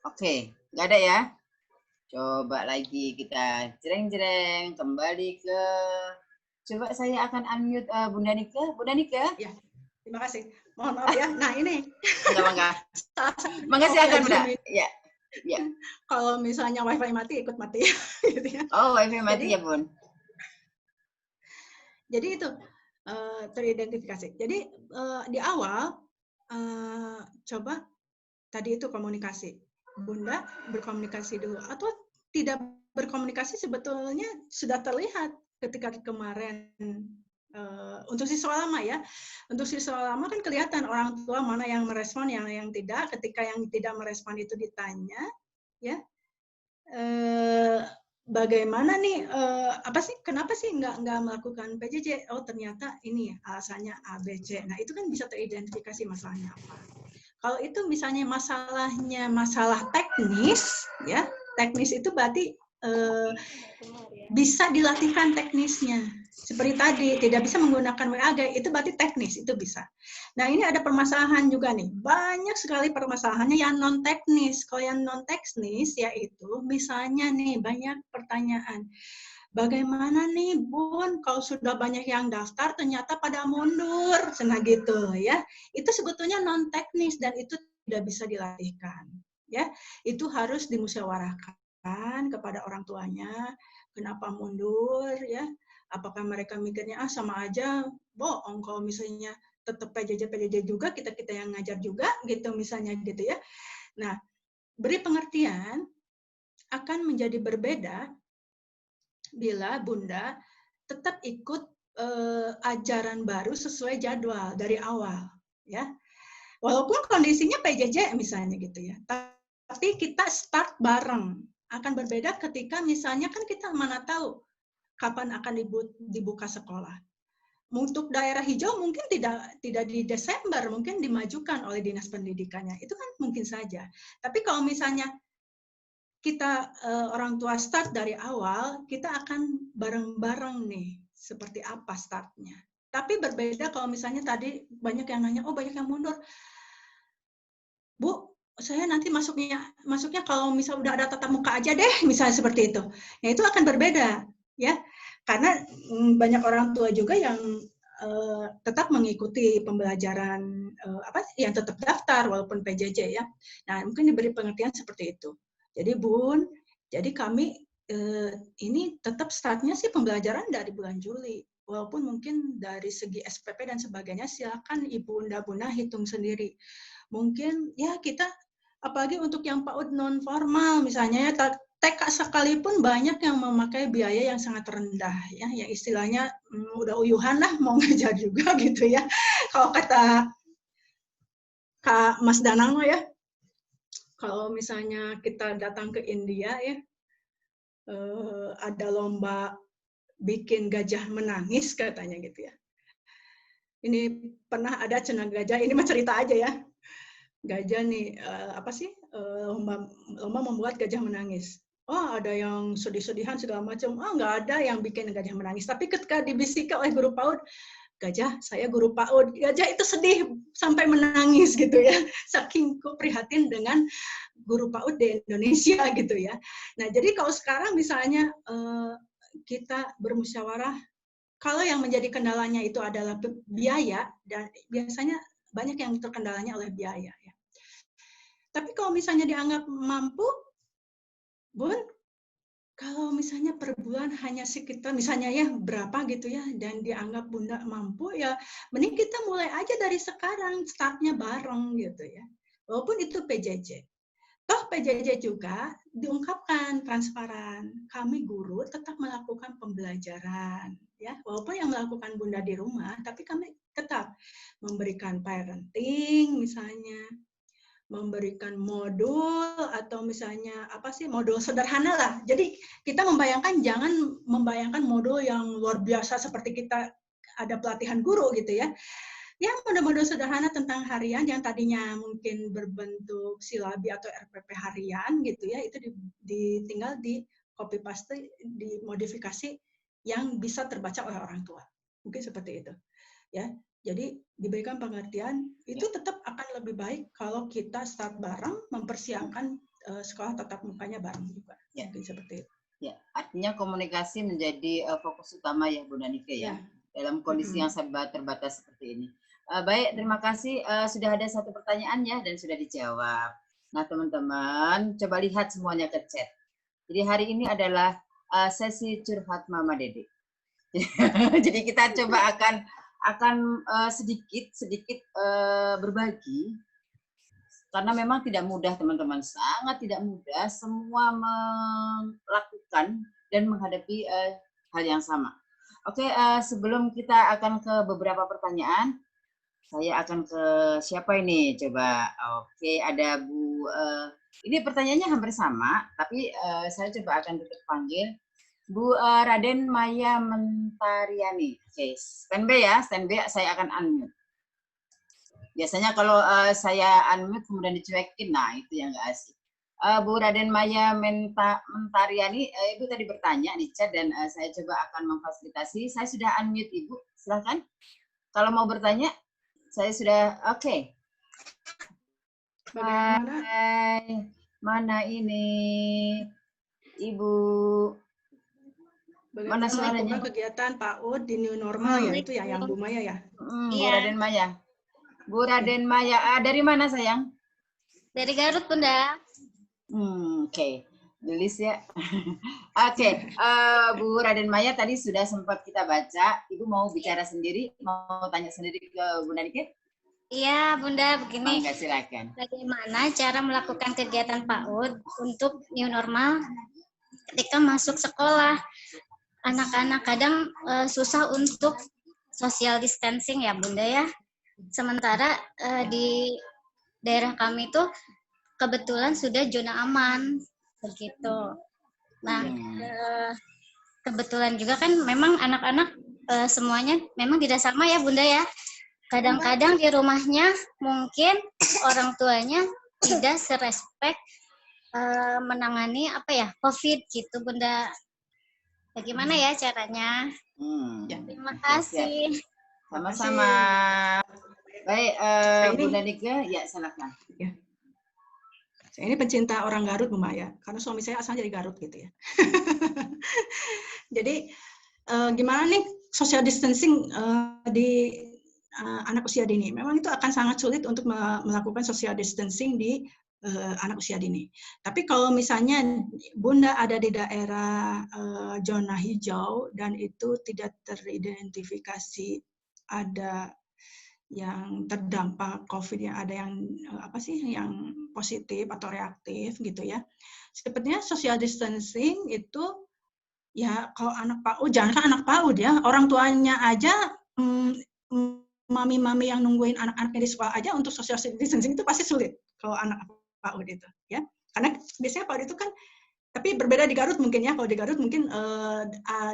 Oke, nggak ada ya? Coba lagi kita jreng-jreng kembali ke. Coba saya akan unmute Bunda Nika. Bunda Nika? Ya, terima kasih. Mohon maaf ya. Nah ini. Mangga silakan Bunda. Ya. Kalau misalnya WiFi mati, ikut mati. Gitu ya. Oh, WiFi mati ya Bun. Jadi itu teridentifikasi. Jadi di awal coba tadi itu komunikasi. Bunda berkomunikasi dulu atau tidak berkomunikasi sebetulnya sudah terlihat ketika kemarin untuk siswa lama ya. Untuk siswa lama kan kelihatan orang tua mana yang merespon, yang tidak. Ketika yang tidak merespon itu ditanya, ya bagaimana nih apa sih kenapa sih nggak melakukan PJJ? Oh ternyata ini alasannya ABC. Nah itu kan bisa teridentifikasi masalahnya apa. Kalau itu misalnya masalah teknis, ya teknis itu berarti bisa dilatihkan teknisnya. Seperti tadi, tidak bisa menggunakan WAG, itu berarti teknis, itu bisa. Nah ini ada permasalahan juga nih, banyak sekali permasalahannya yang non-teknis. Kalau yang non-teknis, yaitu misalnya nih, banyak pertanyaan. Bagaimana nih Bun, kalau sudah banyak yang daftar ternyata pada mundur, nah gitu ya. Itu sebetulnya non teknis dan itu tidak bisa dilatihkan. Ya, itu harus dimusyawarahkan kepada orang tuanya. Kenapa mundur ya? Apakah mereka mikirnya sama aja bohong kalau misalnya tetap PJJ juga kita yang ngajar juga gitu misalnya gitu ya. Nah, beri pengertian akan menjadi berbeda bila Bunda tetap ikut ajaran baru sesuai jadwal dari awal, ya. Walaupun kondisinya PJJ misalnya gitu ya, tapi kita start bareng. Akan berbeda ketika misalnya kan kita mana tahu kapan akan dibuka sekolah. Untuk daerah hijau mungkin tidak di Desember, mungkin dimajukan oleh dinas pendidikannya. Itu kan mungkin saja. Tapi kalau misalnya kita orang tua start dari awal, kita akan bareng-bareng nih seperti apa startnya. Tapi berbeda kalau misalnya tadi banyak yang nanya, oh banyak yang mundur. Bu, saya nanti masuknya kalau misal udah ada tatap muka aja deh, misalnya seperti itu. Nah itu akan berbeda, ya, karena banyak orang tua juga yang tetap mengikuti pembelajaran yang tetap daftar walaupun PJJ ya. Nah mungkin diberi pengertian seperti itu. Jadi Bun, jadi kami ini tetap startnya sih pembelajaran dari bulan Juli. Walaupun mungkin dari segi SPP dan sebagainya silakan Ibu Bunda hitung sendiri. Mungkin ya kita apalagi untuk yang PAUD non formal misalnya ya TK sekalipun banyak yang memakai biaya yang sangat rendah ya, yang istilahnya udah uyuhan lah mau ngajar juga gitu ya. Kalau kata Kak Mas Danang ya, kalau misalnya kita datang ke India ya, ada lomba bikin gajah menangis katanya gitu ya. Ini pernah ada cenah gajah, ini mah cerita aja ya. Gajah nih lomba membuat gajah menangis. Oh ada yang sedih-sedihan segala macam. Oh nggak ada yang bikin gajah menangis. Tapi ketika dibisikkan oleh guru PAUD, gajah saya guru PAUD, gajah itu sedih sampai menangis gitu ya. Saking prihatin dengan guru PAUD di Indonesia gitu ya. Nah jadi kalau sekarang misalnya kita bermusyawarah, kalau yang menjadi kendalanya itu adalah biaya, dan biasanya banyak yang terkendalanya oleh biaya. Ya. Tapi kalau misalnya dianggap mampu, Bun, kalau misalnya per bulan hanya sekitar, misalnya ya berapa gitu ya, dan dianggap Bunda mampu, ya mending kita mulai aja dari sekarang, startnya bareng gitu ya. Walaupun itu PJJ. Toh PJJ juga diungkapkan transparan. Kami guru tetap melakukan pembelajaran, ya. Walaupun yang melakukan Bunda di rumah, tapi kami tetap memberikan parenting, misalnya, memberikan modul atau misalnya modul sederhana lah. Jadi kita jangan membayangkan modul yang luar biasa seperti kita ada pelatihan guru gitu ya. Ya, model-model sederhana tentang harian yang tadinya mungkin berbentuk silabi atau RPP harian gitu ya, itu tinggal di copy paste, dimodifikasi yang bisa terbaca oleh orang tua. Mungkin seperti itu. Ya. Jadi diberikan pengertian, itu tetap akan lebih baik kalau kita start bareng, mempersiapkan sekolah tatap mukanya bareng juga. Ya. Mungkin seperti itu. Ya, artinya komunikasi menjadi fokus utama ya Bu Nike ya. Dalam kondisi yang terbatas seperti ini. Baik, terima kasih. Sudah ada satu pertanyaan ya dan sudah dijawab. Nah teman-teman, coba lihat semuanya ke chat. Jadi hari ini adalah sesi curhat Mama Dede. Jadi kita coba akan sedikit berbagi. Karena memang tidak mudah teman-teman, sangat tidak mudah semua melakukan dan menghadapi hal yang sama. Oke, sebelum kita akan ke beberapa pertanyaan, saya akan ke siapa ini? Coba. Oke, ada Bu. Ini pertanyaannya hampir sama, tapi saya coba akan tetap panggil Bu Raden Maya Mentariani. Oke, standby ya, standby. Saya akan unmute. Biasanya kalau saya unmute kemudian dicuekin, nah itu yang nggak asik. Bu Raden Maya Mentariani, Ibu tadi bertanya di chat dan saya coba akan memfasilitasi. Saya sudah unmute Ibu, silakan. Kalau mau bertanya. Saya sudah oke. Hai, mana ini Ibu? Mana suaranya? Kegiatan PAUD di new normal ya itu ya yang Bu Maya ya. Bu Raden Maya. Bu Raden Maya, dari mana sayang? Dari Garut Bunda. Oke. Tulis ya. Oke, Bu Raden Maya tadi sudah sempat kita baca. Ibu mau bicara sendiri, mau tanya sendiri ke Bunda Nike? Iya, Bunda, begini. Mangga, silakan. Bagaimana cara melakukan kegiatan PAUD untuk new normal ketika masuk sekolah? anak-anak kadang susah untuk social distancing ya Bunda ya. Sementara di daerah kami itu kebetulan sudah zona aman begitu. Nah, kebetulan juga kan memang anak-anak semuanya memang tidak sama ya Bunda ya. Kadang-kadang di rumahnya mungkin orang tuanya tidak serespek menangani COVID gitu Bunda. Bagaimana ya caranya? Terima kasih. Sama-sama. Baik, Bunda Nika, ya silakan. Ya. Saya ini pencinta orang Garut, Bu Maya, karena suami saya asalnya dari Garut gitu ya. Jadi gimana nih social distancing di anak usia dini? Memang itu akan sangat sulit untuk melakukan social distancing di anak usia dini. Tapi kalau misalnya Bunda ada di daerah zona hijau dan itu tidak teridentifikasi ada yang terdampak COVID, yang ada yang yang positif atau reaktif gitu ya. Sepertinya social distancing itu ya kalau anak PAUD, jangan kan anak PAUD ya, orang tuanya aja mami-mami yang nungguin anak-anaknya di sekolah aja untuk social distancing itu pasti sulit kalau anak PAUD itu ya. Karena biasanya PAUD itu kan, tapi berbeda di Garut mungkin ya. Kalau di Garut mungkin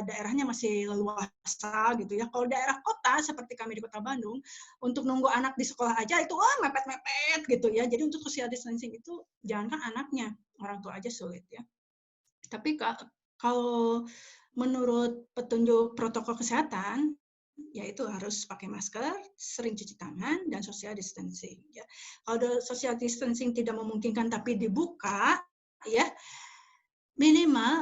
daerahnya masih leluasa gitu ya. Kalau daerah kota seperti kami di Kota Bandung, untuk nunggu anak di sekolah aja itu mepet-mepet gitu ya. Jadi untuk social distancing itu jangankan anaknya, orang tua aja sulit ya. Tapi kalau menurut petunjuk protokol kesehatan, yaitu harus pakai masker, sering cuci tangan, dan social distancing. Ya. Kalau social distancing tidak memungkinkan tapi dibuka, ya minimal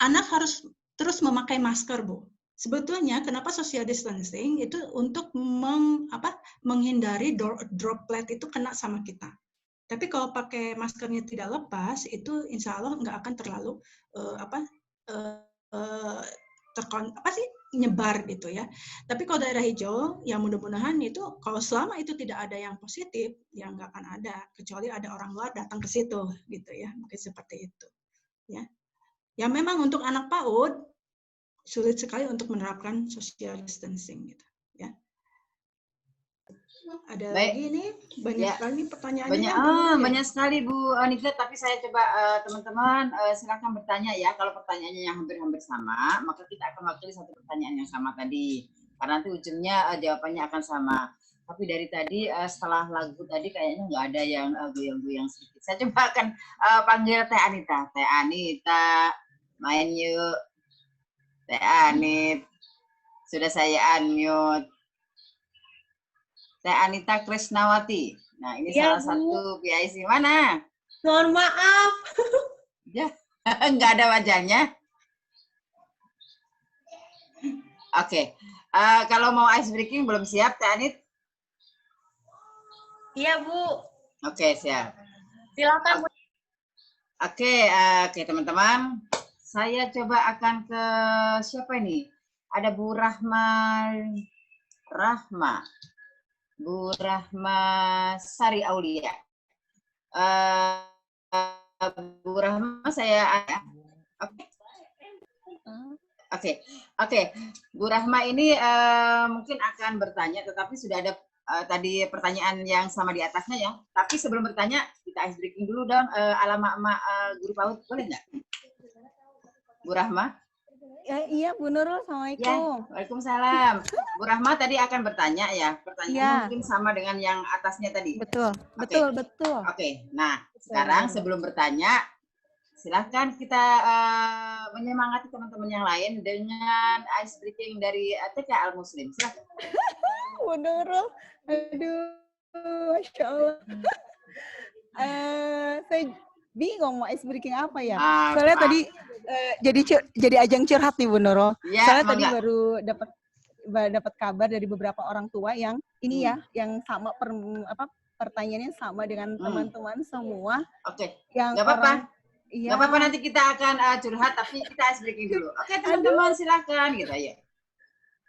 anak harus terus memakai masker, Bu. Sebetulnya kenapa social distancing itu untuk menghindari droplet itu kena sama kita. Tapi kalau pakai maskernya tidak lepas, itu insya Allah nggak akan terlalu nyebar gitu ya. Tapi kalau daerah hijau, ya mudah-mudahan itu kalau selama itu tidak ada yang positif, ya nggak akan ada, kecuali ada orang luar datang ke situ gitu ya, mungkin seperti itu ya. Ya memang untuk anak PAUD sulit sekali untuk menerapkan social distancing gitu ya. Ada lagi nih, banyak sekali pertanyaannya. Banyak sekali Bu Anita, tapi saya coba teman-teman silakan bertanya ya. Kalau pertanyaannya yang hampir-hampir sama, maka kita akan wakili satu pertanyaan yang sama tadi. Karena nanti ujungnya jawabannya akan sama. Tapi dari tadi setelah lagu tadi kayaknya nggak ada yang goyang-goyang sedikit. Saya coba akan panggil Teh Anita. Teh Anita, main yuk. Teh Anit, sudah saya unmute. Teh Anita Krisnawati. Nah, ini ya, salah satu PIC mana? Mohon maaf. Ya, nggak ada wajahnya. Oke. Kalau mau ice breaking belum siap, Teh Anit? Iya, Bu. Oke, siap. Silakan, Bu. Oke, teman-teman. Saya coba akan ke siapa ini? Ada Bu Bu Rahma Sari Aulia. Bu Rahma saya ada. Oke. Bu Rahma ini mungkin akan bertanya, tetapi sudah ada tadi pertanyaan yang sama di atasnya ya. Tapi sebelum bertanya, kita ice breaking dulu dong. Alamak guru PAUD, boleh nggak? Bu Rahma? Ya, iya, Bu Nurul, Assalamualaikum. Ya, waalaikumsalam. Bu Rahma tadi akan bertanya ya, pertanyaan mungkin sama dengan yang atasnya tadi. Betul. Oke, nah sekarang sebelum bertanya, silahkan kita menyemangati teman-teman yang lain dengan ice breaking dari TK Al Muslim. Silahkan. Bu Nurul, aduh, Masya Allah. Saya bingung mau ice breaking apa ya. Soalnya tadi jadi ajang curhat nih Bu Nurul. Ya, soalnya tadi baru dapat kabar dari beberapa orang tua yang ini ya, yang sama pertanyaannya sama dengan teman-teman semua. Oke. Yang nggak apa-apa. Iya. Nggak apa-apa, nanti kita akan curhat, tapi kita ice breaking dulu. Oke, teman-teman silakan gitu ya.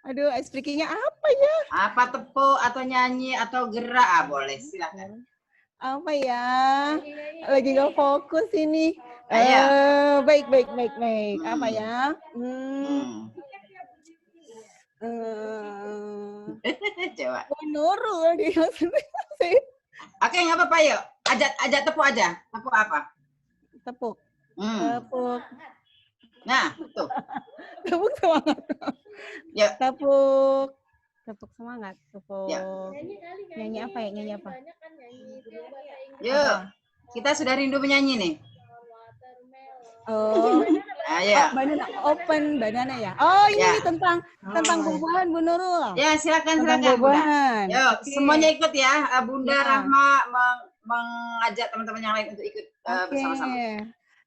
Aduh, ice breakingnya apa ya? Apa tepuk atau nyanyi atau gerak? Boleh, silakan. Apa ya? Lagi nggak fokus ini. Baik. Apa ya? Coba. Menurut dia sih. Oke, nggak apa-apa yuk. Ajak tepuk aja. Tepuk apa? Tepuk. Tepuk. Nah, tuh. Tepuk semangat. Ya. Tepuk semangat. Tepuk. Ya. Nyanyi apa ya? Yuk. Kita sudah rindu menyanyi nih. Oh. Ya. Banana, open banana ya. Oh, ini tentang buah-buahan Bu Nurul. Ya, silakan. Buah-buahan. Yuk, semuanya ikut ya. Bunda Rahma mengajak teman-teman yang lain untuk ikut bersama-sama.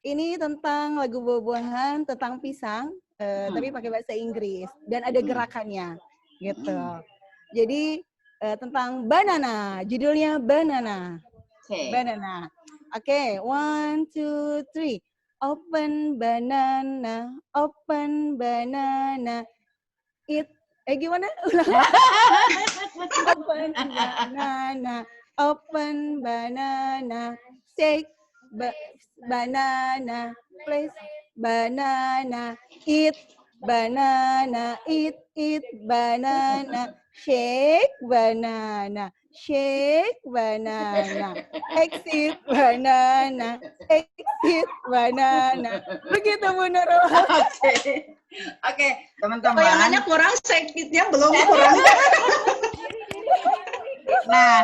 Ini tentang lagu buah-buahan, tentang pisang, tapi pakai bahasa Inggris dan ada gerakannya, gitu. Jadi tentang banana, judulnya banana. Banana. Oke, 1, 2, 3. Open banana, eat. Gimana? Open banana, shake banana, place banana, eat banana, eat banana, shake banana, exit banana. Begitu Bu Nurul. Oke, teman-teman. Bayangannya kurang, shake-nya belum kurang. Nah,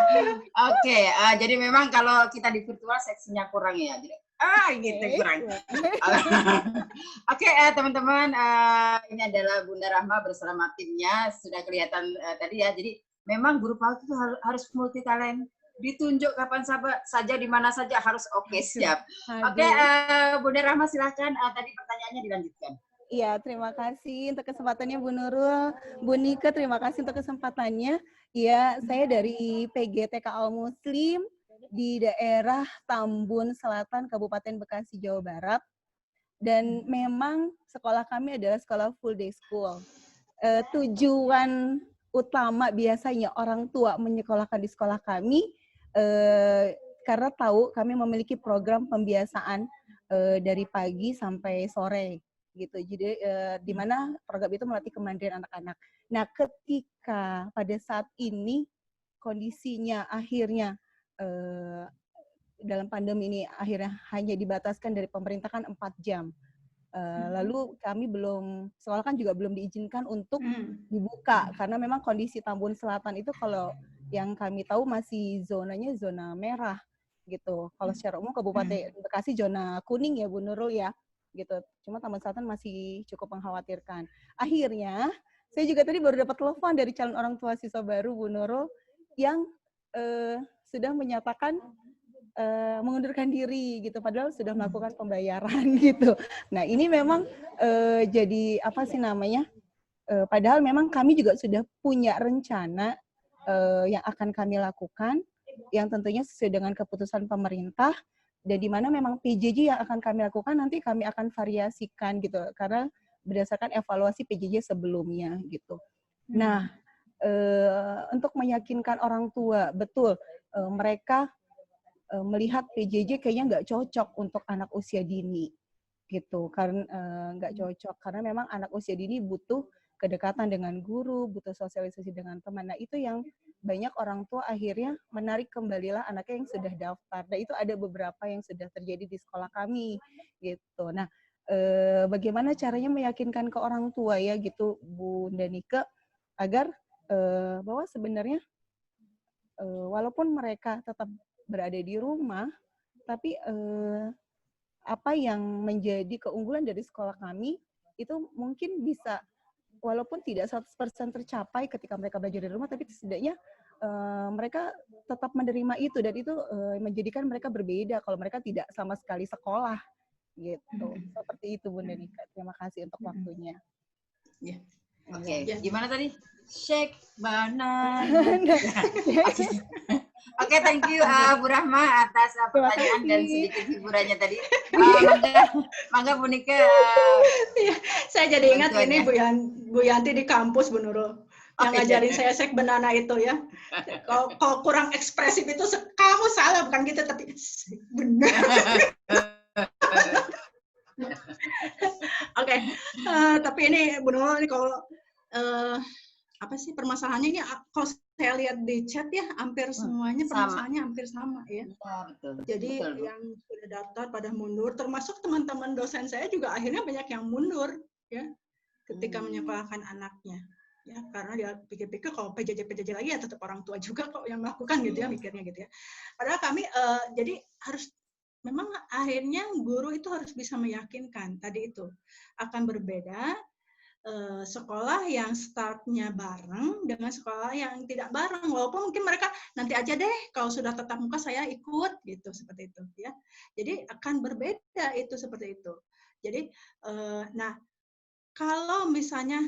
oke. Jadi memang kalau kita di virtual seksinya kurang ya. Jadi, gitu kurang. Oke, teman-teman. Ini adalah Bunda Rahma bersama timnya. Sudah kelihatan tadi ya. Jadi memang guru PAUD itu harus multi talent. Ditunjuk kapan saja, di mana saja harus siap. Oke, Bunda Rahma silakan. Tadi pertanyaannya dilanjutkan. Iya, terima kasih untuk kesempatannya Bu Nurul. Bu Nika, terima kasih untuk kesempatannya. Ya, saya dari PGTK Al Muslim di daerah Tambun Selatan, Kabupaten Bekasi, Jawa Barat. Dan memang sekolah kami adalah sekolah full day school. Tujuan utama biasanya orang tua menyekolahkan di sekolah kami karena tahu kami memiliki program pembiasaan dari pagi sampai sore. Gitu. Jadi di mana program itu melatih kemandirian anak-anak. Nah, ketika pada saat ini kondisinya akhirnya dalam pandemi ini akhirnya hanya dibataskan dari pemerintah kan 4 jam. Lalu kami sekolah kan juga belum diizinkan untuk dibuka karena memang kondisi Tambun Selatan itu kalau yang kami tahu masih zonanya zona merah gitu. Kalau secara umum Kabupaten Bekasi zona kuning ya Bu Nurul ya. Gitu. Cuma Tambun Selatan masih cukup mengkhawatirkan. Akhirnya, saya juga tadi baru dapat telepon dari calon orang tua siswa baru Bu Nurul yang sudah menyatakan mengundurkan diri gitu, padahal sudah melakukan pembayaran gitu. Nah, ini memang jadi apa sih namanya? Padahal memang kami juga sudah punya rencana yang akan kami lakukan, yang tentunya sesuai dengan keputusan pemerintah. Dan di mana memang PJJ yang akan kami lakukan nanti kami akan variasikan gitu karena berdasarkan evaluasi PJJ sebelumnya gitu. Nah, untuk meyakinkan orang tua betul mereka melihat PJJ kayaknya nggak cocok untuk anak usia dini gitu karena nggak cocok karena memang anak usia dini butuh kedekatan dengan guru, butuh sosialisasi dengan teman. Nah, itu yang banyak orang tua akhirnya menarik kembalilah anaknya yang sudah daftar. Dan itu ada beberapa yang sudah terjadi di sekolah kami gitu. Nah, bagaimana caranya meyakinkan ke orang tua ya gitu Bunda Nika agar bahwa sebenarnya walaupun mereka tetap berada di rumah, tapi apa yang menjadi keunggulan dari sekolah kami itu mungkin bisa walaupun tidak 100% tercapai ketika mereka belajar di rumah, tapi setidaknya mereka tetap menerima itu dan itu menjadikan mereka berbeda kalau mereka tidak sama sekali sekolah gitu. Seperti itu Bunda Nika. Terima kasih untuk waktunya. Oke, gimana tadi? Shake banana. Oke, thank you Bu Rahma atas pertanyaan dan sedikit hiburannya tadi. Mangga Bu Nika. Saya jadi ingat ini Bu Yanti di kampus Bu Nurul. Yang ngajarin saya shake banana itu ya. Kalau kurang ekspresif itu kamu salah bukan gitu tapi benar. Oke. Tapi ini Bu Nurul, ini kalau apa sih permasalahannya ini, kalau saya lihat di chat ya, hampir semuanya permasalahannya hampir sama ya. Betul. Jadi betul, yang sudah daftar pada mundur, termasuk teman-teman dosen saya juga akhirnya banyak yang mundur ya ketika menyekolahkan anaknya. Ya, karena dia pikir-pikir kalau PJJ lagi ya tetap orang tua juga kok yang melakukan gitu ya, mikirnya gitu ya. Padahal kami jadi harus memang akhirnya guru itu harus bisa meyakinkan tadi itu akan berbeda sekolah yang startnya bareng dengan sekolah yang tidak bareng, walaupun mungkin mereka nanti aja deh kalau sudah tatap muka saya ikut gitu, seperti itu ya. Jadi akan berbeda itu seperti itu. Jadi nah kalau misalnya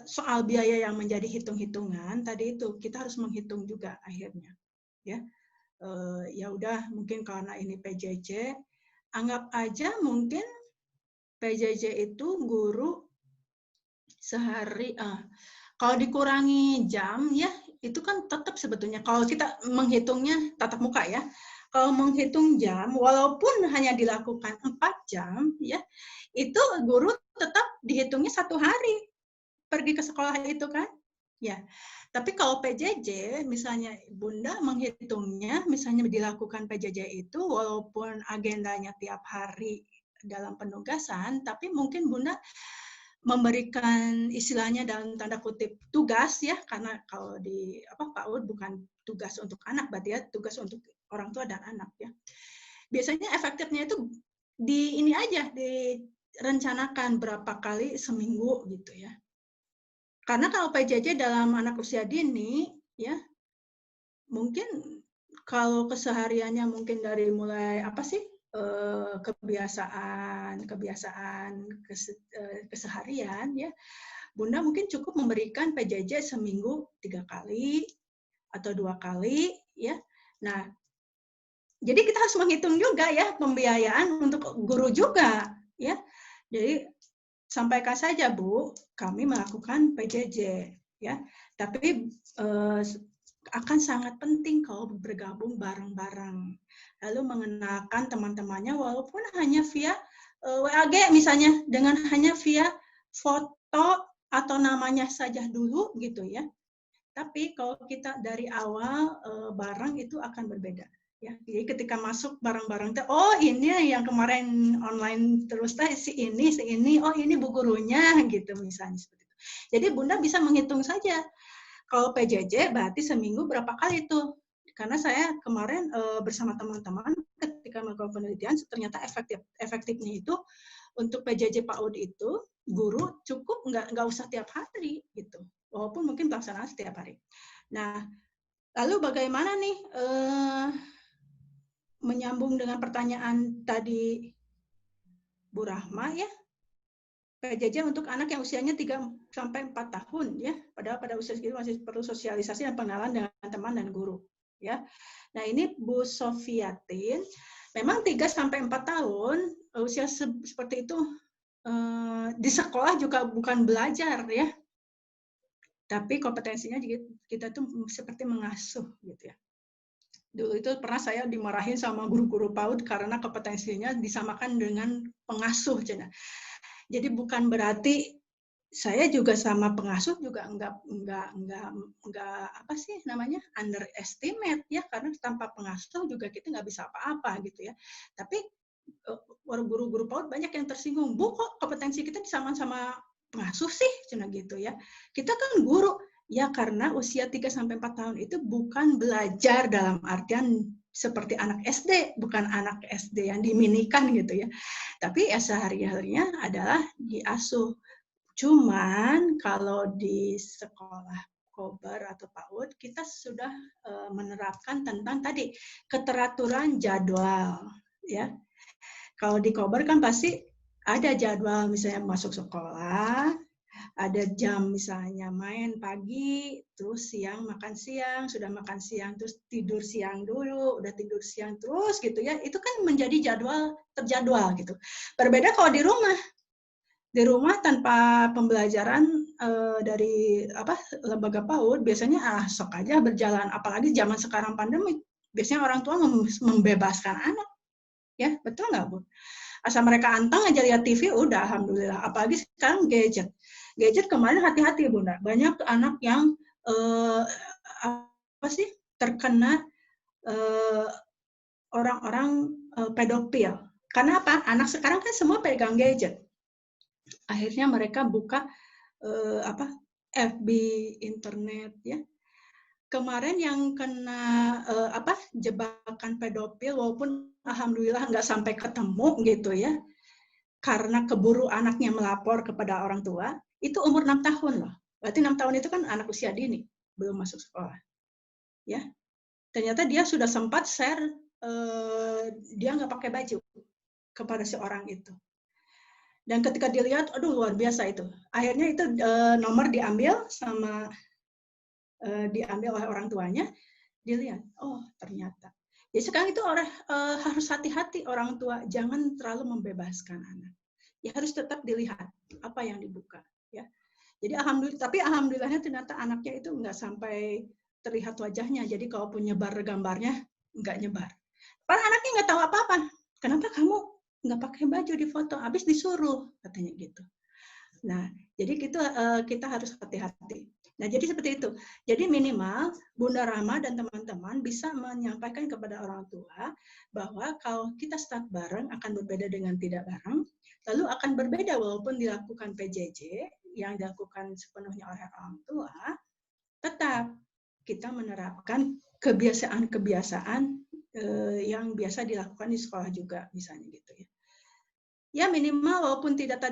soal biaya yang menjadi hitung-hitungan tadi itu kita harus menghitung juga akhirnya ya. Ya udah mungkin karena ini PJJ, anggap aja mungkin PJJ itu guru sehari kalau dikurangi jam ya itu kan tetap sebetulnya kalau kita menghitungnya tatap muka ya. Kalau menghitung jam walaupun hanya dilakukan 4 jam ya, itu guru tetap dihitungnya 1 hari pergi ke sekolah itu kan. Ya. Tapi kalau PJJ misalnya Bunda menghitungnya misalnya dilakukan PJJ itu walaupun agendanya tiap hari dalam penugasan, tapi mungkin Bunda memberikan istilahnya dalam tanda kutip tugas ya, karena kalau di PAUD bukan tugas untuk anak, berarti ya tugas untuk orang tua dan anak ya. Biasanya efektifnya itu di ini aja, direncanakan berapa kali seminggu gitu ya. Karena kalau PJJ dalam anak usia dini ya, mungkin kalau kesehariannya mungkin dari mulai apa sih kebiasaan keseharian ya, Bunda mungkin cukup memberikan PJJ seminggu 3 kali atau 2 kali ya. Nah, jadi kita harus menghitung juga ya pembiayaan untuk guru juga ya. Jadi sampaikan saja Bu, kami melakukan PJJ ya, tapi akan sangat penting kalau bergabung bareng-bareng. Lalu mengenalkan teman-temannya walaupun hanya via WAG misalnya, dengan hanya via foto atau namanya saja dulu gitu ya. Tapi kalau kita dari awal bareng itu akan berbeda. Ya, jadi ketika masuk bareng-bareng, oh ini yang kemarin online terus si ini, oh ini bu gurunya gitu misalnya seperti itu. Jadi Bunda bisa menghitung saja. Kalau PJJ berarti seminggu berapa kali tuh? Karena saya kemarin bersama teman-teman ketika melakukan penelitian ternyata efektifnya itu untuk PJJ PAUD itu guru cukup nggak usah tiap hari gitu, walaupun mungkin pelaksanaan setiap hari. Nah, lalu bagaimana nih menyambung dengan pertanyaan tadi Bu Rahma ya, PJJ untuk anak yang usianya 3-4 tahun ya, padahal pada usia segitu masih perlu sosialisasi dan pengenalan dengan teman dan guru ya. Nah, ini Bu Sofiatin, memang 3-4 tahun usia seperti itu di sekolah juga bukan belajar ya. Tapi kompetensinya kita tuh seperti mengasuh gitu ya. Dulu itu pernah saya dimarahin sama guru-guru PAUD karena kompetensinya disamakan dengan pengasuh. Jadi bukan berarti saya juga sama pengasuh juga enggak apa sih namanya underestimate ya, karena tanpa pengasuh juga kita nggak bisa apa-apa gitu ya. Tapi guru-guru PAUD banyak yang tersinggung, Bu kok kompetensi kita disamakan sama pengasuh sih, cina gitu ya. Kita kan guru. Ya karena usia 3-4 tahun itu bukan belajar dalam artian seperti anak SD, bukan anak SD yang diminikan gitu ya. Tapi ya sehari-harinya adalah diasuh. Cuman kalau di sekolah Kober atau PAUD kita sudah menerapkan tentang tadi keteraturan jadwal ya. Kalau di Kober kan pasti ada jadwal misalnya masuk sekolah, ada jam misalnya main pagi, terus siang makan siang, sudah makan siang terus tidur siang dulu, udah tidur siang terus gitu ya. Itu kan menjadi terjadwal gitu. Berbeda kalau di rumah. Di rumah tanpa pembelajaran dari lembaga PAUD biasanya sok aja berjalan, apalagi zaman sekarang pandemi. Biasanya orang tua membebaskan anak. Ya, betul nggak, Bu? Asal mereka anteng aja lihat TV, udah alhamdulillah. Apalagi sekarang gadget. Gadget kemarin hati-hati Bunda. Banyak anak yang apa sih terkena orang-orang pedofil. Karena apa? Anak sekarang kan semua pegang gadget. Akhirnya mereka buka FB, internet ya. Kemarin yang kena jebakan pedofil, walaupun alhamdulillah nggak sampai ketemu gitu ya, karena keburu anaknya melapor kepada orang tua, itu umur 6 tahun loh. Berarti 6 tahun itu kan anak usia dini, belum masuk sekolah. Ya, ternyata dia sudah sempat share dia nggak pakai baju kepada si orang itu. Dan ketika dilihat, aduh luar biasa itu. Akhirnya itu nomor diambil diambil oleh orang tuanya, dilihat, oh ternyata. Ya sekarang itu harus hati-hati orang tua, jangan terlalu membebaskan anak. Ya harus tetap dilihat apa yang dibuka. Ya. Jadi alhamdulillahnya ternyata anaknya itu nggak sampai terlihat wajahnya. Jadi kalaupun nyebar gambarnya, nggak nyebar. Padahal anaknya nggak tahu apa-apa. Kenapa kamu nggak pakai baju di foto? Habis disuruh, katanya gitu. Nah, jadi kita harus hati-hati. Nah, jadi seperti itu. Jadi minimal Bunda Rahma dan teman-teman bisa menyampaikan kepada orang tua bahwa kalau kita start bareng akan berbeda dengan tidak bareng, lalu akan berbeda walaupun dilakukan PJJ yang dilakukan sepenuhnya oleh orang tua, tetap kita menerapkan kebiasaan-kebiasaan yang biasa dilakukan di sekolah juga, misalnya gitu ya. Ya minimal walaupun tidak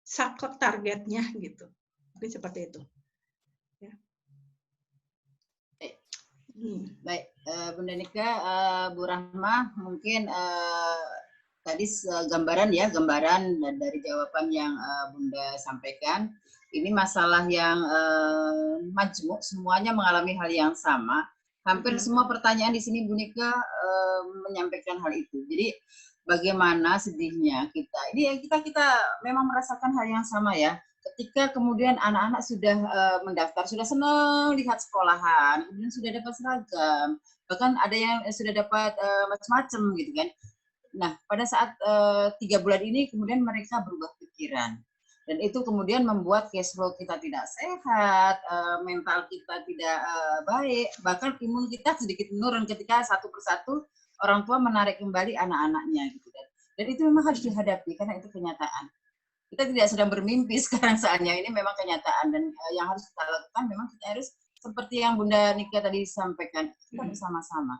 saklek targetnya gitu, mungkin seperti itu. Ya. Baik, Bunda Nika, Bu Rahma, mungkin tadi gambaran dari jawaban yang Bunda sampaikan. Ini masalah yang majmuk, semuanya mengalami hal yang sama. Hampir semua pertanyaan di sini Bu Nika menyampaikan hal itu. Jadi bagaimana sedihnya kita. Ini kita memang merasakan hal yang sama ya. Ketika kemudian anak-anak sudah mendaftar, sudah senang lihat sekolahan, kemudian sudah dapat seragam, bahkan ada yang sudah dapat macam-macam gitu kan. Nah, pada saat 3 bulan ini kemudian mereka berubah pikiran. Dan itu kemudian membuat cash flow kita tidak sehat, mental kita tidak baik, bahkan imun kita sedikit menurun ketika satu persatu orang tua menarik kembali anak-anaknya gitu kan. Dan itu memang harus dihadapi karena itu kenyataan. Kita tidak sedang bermimpi sekarang soalnya, ini memang kenyataan, dan yang harus kita lakukan memang kita harus seperti yang Bunda Nika tadi sampaikan, kita bersama-sama.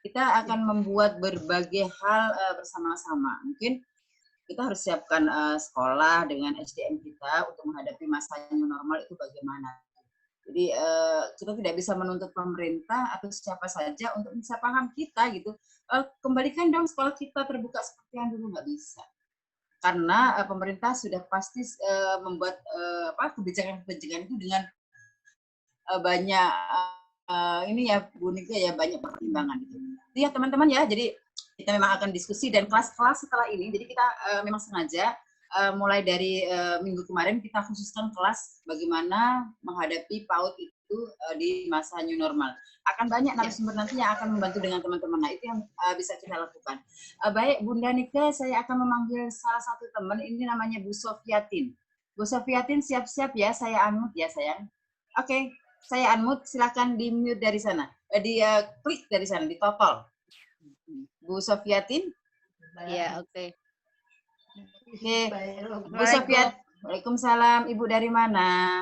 Kita akan membuat berbagai hal bersama-sama. Mungkin kita harus siapkan sekolah dengan SDM kita untuk menghadapi masa yang normal itu bagaimana. Jadi kita tidak bisa menuntut pemerintah atau siapa saja untuk bisa paham kita gitu. Kembalikan dong sekolah kita terbuka seperti yang dulu, nggak bisa. Karena pemerintah sudah pasti membuat kebijakan-kebijakan itu dengan banyak ini ya Bu Nika ya, banyak pertimbangan gitu. Ya teman-teman ya, jadi kita memang akan diskusi dan kelas-kelas setelah ini. Jadi kita memang sengaja mulai dari minggu kemarin kita khususkan kelas bagaimana menghadapi PAUD itu di masa new normal. Akan banyak narasumber nanti yang akan membantu dengan teman-teman. Nah, itu yang bisa kita lakukan. Baik, Bunda Nika, saya akan memanggil salah satu teman, ini namanya Bu Sofiatin. Bu Sofiatin, siap-siap ya, saya unmute ya sayang. Oke, saya unmute, silakan di-mute dari sana. Klik dari sana, di toggle. Bu Sofiatin? Iya, oke. Oke, Bu Sofiat. Waalaikumsalam. Ibu dari mana?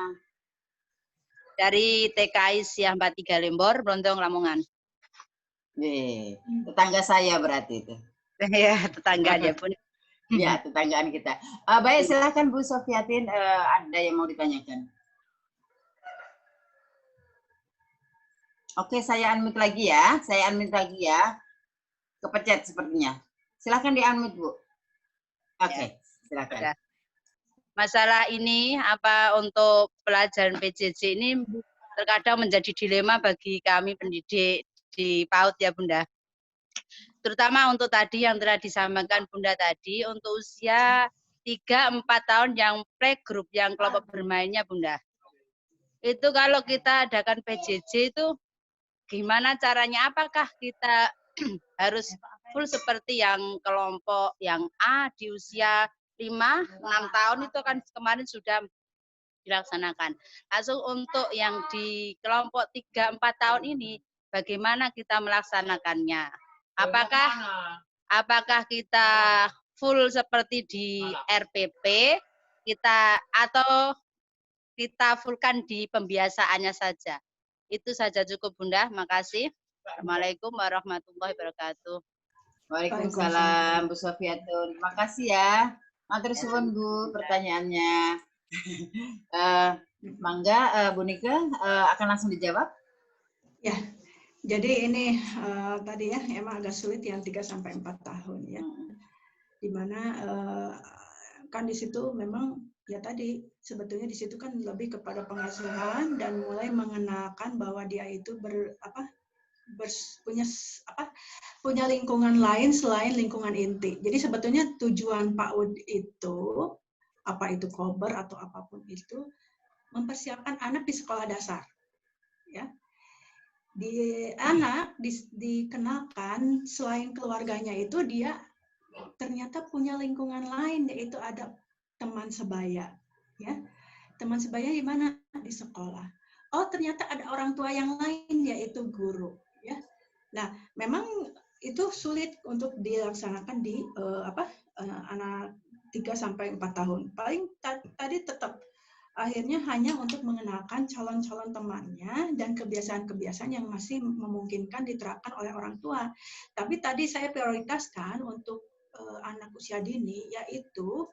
Dari TKI Siah 43 Lembor, Blontong, Lamongan. Tetangga saya berarti itu. Ya, tetangga dia pun. Ya, tetanggaan kita. Baik, silakan Bu Sofiatin, ada yang mau ditanyakan. Oke, saya unmute lagi ya. Kepencet sepertinya. Silakan di-unmute, Bu. Oke, silakan. Masalah ini untuk pelajaran PJJ ini terkadang menjadi dilema bagi kami pendidik di PAUD ya Bunda. Terutama untuk tadi yang telah disampaikan Bunda tadi, untuk usia 3-4 tahun yang playgroup, yang kelompok bermainnya Bunda. Itu kalau kita adakan PJJ itu gimana caranya? Apakah kita harus full seperti yang kelompok yang A di usia 5-6 tahun itu kan kemarin sudah dilaksanakan. Langsung untuk yang di kelompok 3-4 tahun ini, bagaimana kita melaksanakannya? Apakah kita full seperti di RPP, atau kita fullkan di pembiasaannya saja? Itu saja cukup Bunda, makasih. Assalamualaikum warahmatullahi wabarakatuh. Waalaikumsalam Bu Sofiatun. Terima kasih ya. Matur suwun Bu pertanyaannya. Mangga Bu Nika akan langsung dijawab. Ya, jadi ini tadi ya emang agak sulit yang 3-4 tahun ya. Dimana kan di situ memang ya tadi sebetulnya di situ kan lebih kepada pengasuhan dan mulai mengenalkan bahwa dia itu punya lingkungan lain selain lingkungan inti. Jadi sebetulnya tujuan PAUD itu, apa itu kober atau apapun itu, mempersiapkan anak di sekolah dasar. Ya. Anak dikenalkan selain keluarganya itu dia ternyata punya lingkungan lain, yaitu ada teman sebaya. Ya. Teman sebaya di mana? Di sekolah. Oh, ternyata ada orang tua yang lain, yaitu guru. Ya. Nah, memang itu sulit untuk dilaksanakan di anak 3-4 tahun. Paling tadi tetap akhirnya hanya untuk mengenalkan calon-calon temannya dan kebiasaan-kebiasaan yang masih memungkinkan diterapkan oleh orang tua. Tapi tadi saya prioritaskan untuk anak usia dini, yaitu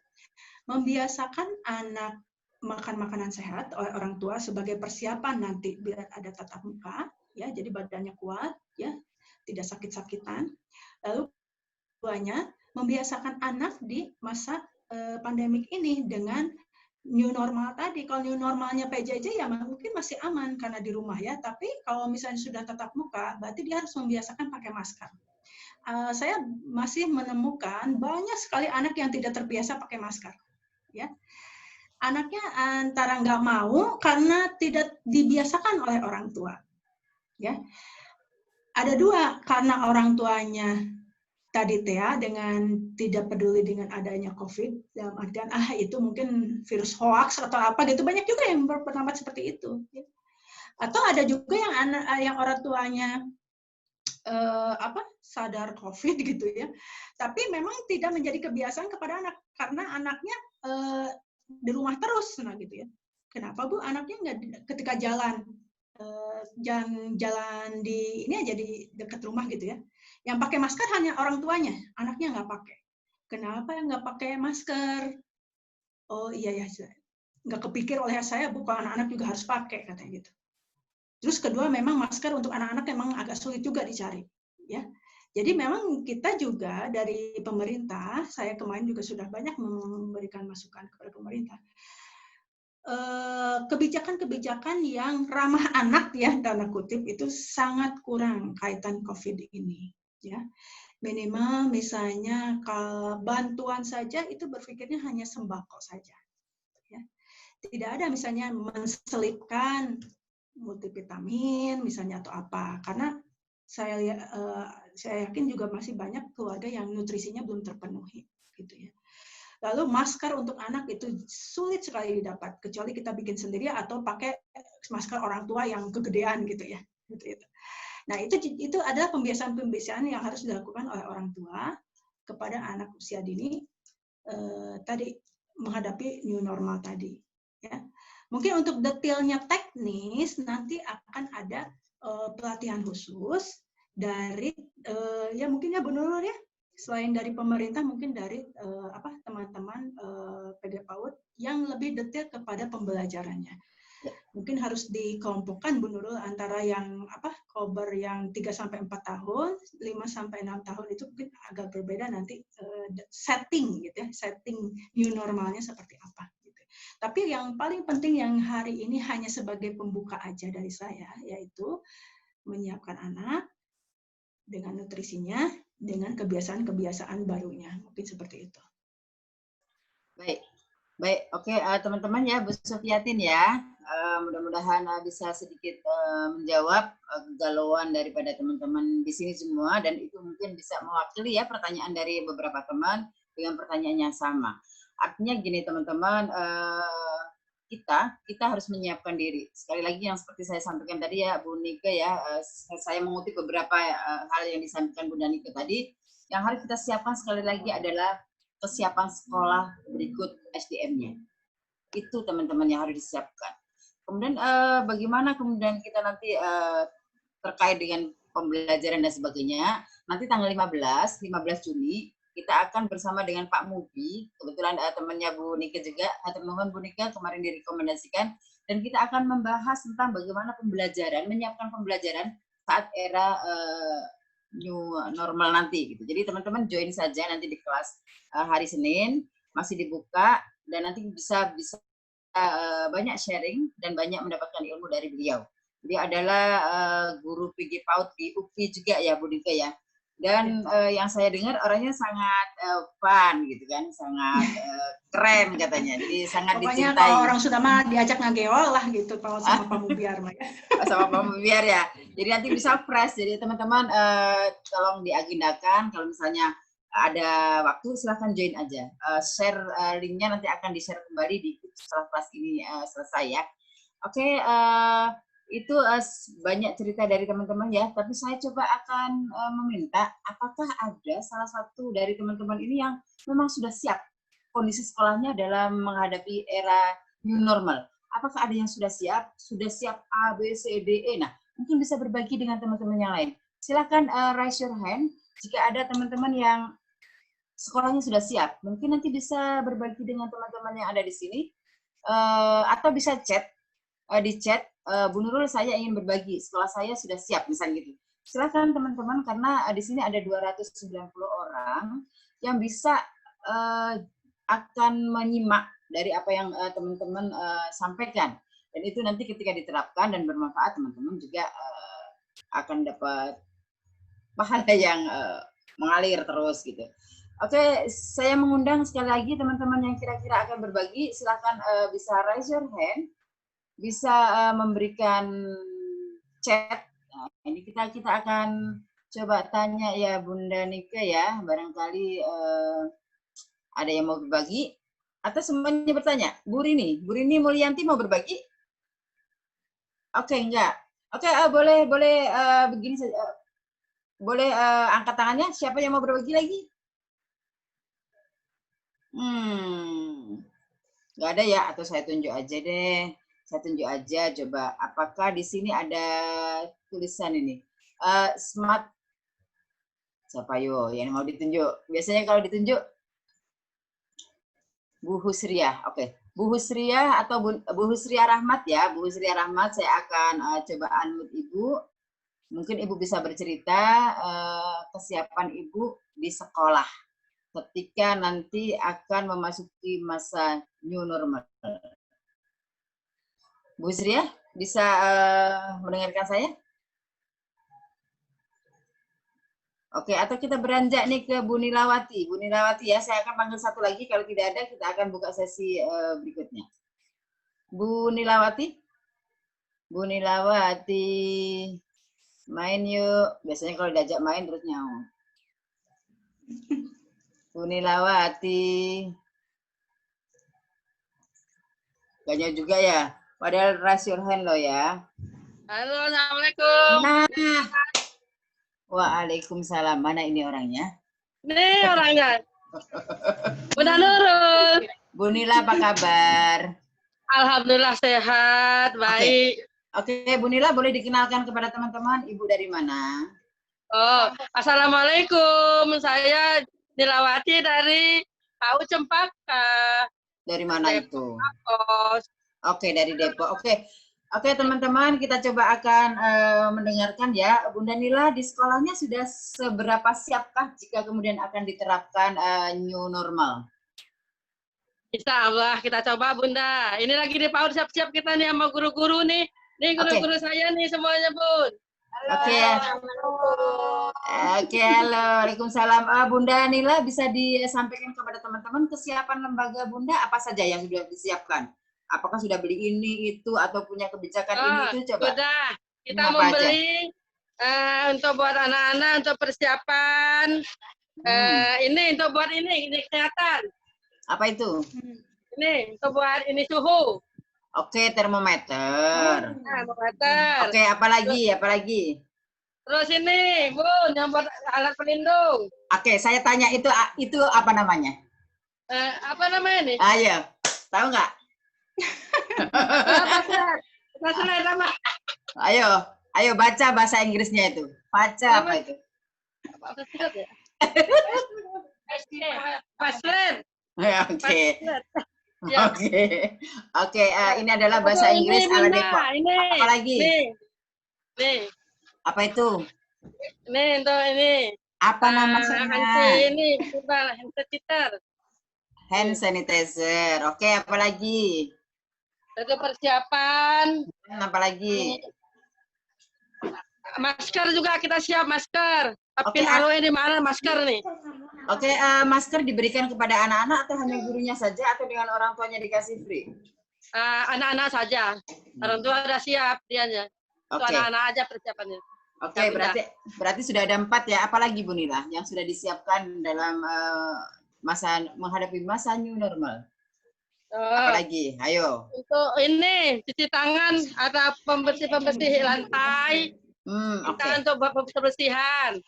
membiasakan anak makan makanan sehat oleh orang tua sebagai persiapan nanti bila ada tatap muka, ya, jadi badannya kuat, ya, tidak sakit-sakitan. Lalu keduanya membiasakan anak di masa pandemik ini dengan new normal tadi. Kalau new normalnya PJJ ya mungkin masih aman karena di rumah ya, tapi kalau misalnya sudah tatap muka, berarti dia harus membiasakan pakai masker. Saya masih menemukan banyak sekali anak yang tidak terbiasa pakai masker, ya. Anaknya antara nggak mau karena tidak dibiasakan oleh orang tua, ya. Ada dua, karena orang tuanya tadi Tea dengan tidak peduli dengan adanya COVID, dalam artian itu mungkin virus hoax atau apa gitu, banyak juga yang berpendapat seperti itu. Atau ada juga yang orang tuanya sadar COVID gitu ya, tapi memang tidak menjadi kebiasaan kepada anak karena anaknya di rumah terus, nah gitu ya. Kenapa Bu? Anaknya nggak ketika jalan di ini aja di dekat rumah gitu ya. Yang pakai masker hanya orang tuanya, anaknya nggak pakai. Kenapa yang nggak pakai masker? Oh iya ya, nggak kepikir oleh saya, bukan anak-anak juga harus pakai katanya gitu. Terus kedua, memang masker untuk anak-anak memang agak sulit juga dicari, ya. Jadi memang kita juga dari pemerintah, saya kemarin juga sudah banyak memberikan masukan kepada pemerintah. Kebijakan-kebijakan yang ramah anak ya, tanda kutip, itu sangat kurang kaitan COVID ini, ya. Minimal misalnya kalau bantuan saja itu berpikirnya hanya sembako saja, ya. Tidak ada misalnya menselipkan multivitamin misalnya atau apa, karena saya yakin juga masih banyak keluarga yang nutrisinya belum terpenuhi, gitu ya. Lalu masker untuk anak itu sulit sekali didapat, kecuali kita bikin sendiri atau pakai masker orang tua yang kegedean gitu ya. Gitu. Nah itu adalah pembiasaan-pembiasaan yang harus dilakukan oleh orang tua kepada anak usia dini tadi menghadapi new normal tadi. Ya. Mungkin untuk detailnya teknis nanti akan ada pelatihan khusus dari ya mungkin ya Bu Nurul ya. Selain dari pemerintah, mungkin dari teman-teman PG PAUD yang lebih detail kepada pembelajarannya. Mungkin harus dikelompokkan Bu Nurul antara yang kober yang 3-4 tahun, 5-6 tahun itu mungkin agak berbeda nanti setting gitu ya, setting new normalnya seperti apa. Gitu. Tapi yang paling penting yang hari ini hanya sebagai pembuka aja dari saya, yaitu menyiapkan anak dengan nutrisinya, dengan kebiasaan-kebiasaan barunya. Mungkin seperti itu. Baik. Baik, oke teman-teman ya, Bu Sofiatin ya. Mudah-mudahan bisa sedikit menjawab kegalauan daripada teman-teman di sini semua, dan itu mungkin bisa mewakili ya pertanyaan dari beberapa teman dengan pertanyaan yang sama. Artinya gini teman-teman, kita harus menyiapkan diri. Sekali lagi yang seperti saya sampaikan tadi ya Bu Nike ya, saya mengutip beberapa hal yang disampaikan Bu Nike tadi. Yang harus kita siapkan sekali lagi adalah kesiapan sekolah berikut SDM-nya. Itu teman-teman yang harus disiapkan. Kemudian bagaimana kemudian kita nanti terkait dengan pembelajaran dan sebagainya. Nanti tanggal 15 Juni kita akan bersama dengan Pak Mubi, kebetulan temannya Bu Nika juga, teman-teman Bu Nika kemarin direkomendasikan, dan kita akan membahas tentang bagaimana pembelajaran, menyiapkan pembelajaran saat era new normal nanti gitu. Jadi teman-teman join saja nanti di kelas hari Senin, masih dibuka, dan nanti bisa banyak sharing dan banyak mendapatkan ilmu dari beliau. Jadi adalah guru PG PAUD di UPI juga ya Bu Dika ya. Dan yang saya dengar orangnya sangat fun gitu kan, sangat keren katanya. Jadi sangat pokoknya dicintai. Kalau orang sudah mah diajak ngageol lah gitu kalau sama Pak Mubiar mah ya. Sama Pak Mubiar ya. Jadi nanti bisa fresh. Jadi teman-teman tolong diagendakan, kalau misalnya ada waktu silahkan join aja. Share linknya nanti akan di-share kembali di setelah kelas ini selesai ya. Oke, itu banyak cerita dari teman-teman ya, tapi saya coba akan meminta apakah ada salah satu dari teman-teman ini yang memang sudah siap kondisi sekolahnya dalam menghadapi era new normal. Apakah ada yang sudah siap A, B, C, D, E. Nah, mungkin bisa berbagi dengan teman-teman yang lain. Silakan raise your hand jika ada teman-teman yang sekolahnya sudah siap. Mungkin nanti bisa berbagi dengan teman-teman yang ada di sini, atau bisa chat di chat, Bu Nurul saya ingin berbagi, sekolah saya sudah siap misalnya gitu. Silakan teman-teman, karena di sini ada 290 orang yang bisa akan menyimak dari apa yang teman-teman sampaikan, dan itu nanti ketika diterapkan dan bermanfaat, teman-teman juga akan dapat pahala yang mengalir terus gitu. Oke, saya mengundang sekali lagi teman-teman yang kira-kira akan berbagi, silakan bisa raise your hand, bisa memberikan chat. Nah, ini kita akan coba tanya ya Bunda Nika ya, barangkali ada yang mau berbagi atau semuanya bertanya. Bu Rini Mulyanti mau berbagi? Oke, enggak. Oke, boleh begini saja. Boleh angkat tangannya, siapa yang mau berbagi lagi? Nggak ada ya, atau saya tunjuk aja deh. Saya tunjuk aja, coba apakah di sini ada tulisan ini smart, siapa yo yang mau ditunjuk? Biasanya kalau ditunjuk Bu Husriah. Oke, Bu Husriah atau Bu Husriah Rahmat ya. Bu Husriah Rahmat, saya akan coba unmute Ibu. Mungkin Ibu bisa bercerita kesiapan Ibu di sekolah ketika nanti akan memasuki masa new normal. Bu Husriah, bisa mendengarkan saya? Oke, atau kita beranjak nih ke Bu Nilawati. Bu Nilawati ya, saya akan panggil satu lagi. Kalau tidak ada, kita akan buka sesi berikutnya. Bu Nilawati? Bu Nilawati, main yuk. Biasanya kalau diajak main terus nyawa. Bu Nilawati. Banyak juga ya. Padahal raise your hand loh ya. Halo, Assalamualaikum. Nah. Waalaikumsalam. Mana ini orangnya? Nih orangnya. Bunda Nurul. Bu Nila, apa kabar? Alhamdulillah sehat, baik. Oke, Bu Nila boleh dikenalkan kepada teman-teman, Ibu dari mana? Oh, Assalamualaikum. Saya Nilawati dari PAUD Cempaka. Dari mana Depok. itu? Oke, dari Depok. Oke, teman-teman, kita coba akan mendengarkan ya. Bunda Nila, di sekolahnya sudah seberapa siapkah jika kemudian akan diterapkan new normal? Insya Allah kita coba, Bunda. Ini lagi di PAUD siap-siap kita nih sama guru-guru nih. Nih guru-guru saya nih semuanya, Bun. Oke. Oke, halo. Waalaikumsalam. Bunda Nila, bisa disampaikan kepada teman-teman kesiapan lembaga Bunda apa saja yang sudah disiapkan? Apakah sudah beli ini, itu, atau punya kebijakan ini, itu? Coba. Sudah. Kita membeli untuk buat anak-anak, untuk persiapan. Ini untuk buat ini kesehatan. Apa itu? Ini untuk buat ini suhu. Oke, termometer. Termometer. Oke, apa lagi? Terus ini, Bun, yang buat alat pelindung. Oke, saya tanya itu apa namanya? Apa namanya nih? Ayo, tahu nggak? Paslet apa? Ayo baca bahasa Inggrisnya itu. Baca apa itu? Paslet ya? Paslet. Oke. Oke, ini adalah bahasa Inggris ala Depok. Apa lagi? Nih. Apa itu? Ini untuk ini. Apa namanya? Ini hand sanitizer. Hand sanitizer. Oke, apa lagi? Itu persiapan. Apa lagi? Masker juga kita siap masker. Tapi naruhnya di mana masker nih? Oke, masker diberikan kepada anak-anak atau hanya gurunya saja atau dengan orang tuanya dikasih free? Anak-anak saja. Orang tua sudah siap dianya. Untuk anak-anak aja persiapannya. Oke, berarti sudah ada 4 ya. Apalagi Bu Nila yang sudah disiapkan dalam menghadapi masa new normal? Apalagi? Ayo. Untuk ini cuci tangan, ada pembersih lantai. Kita untuk kebersihan.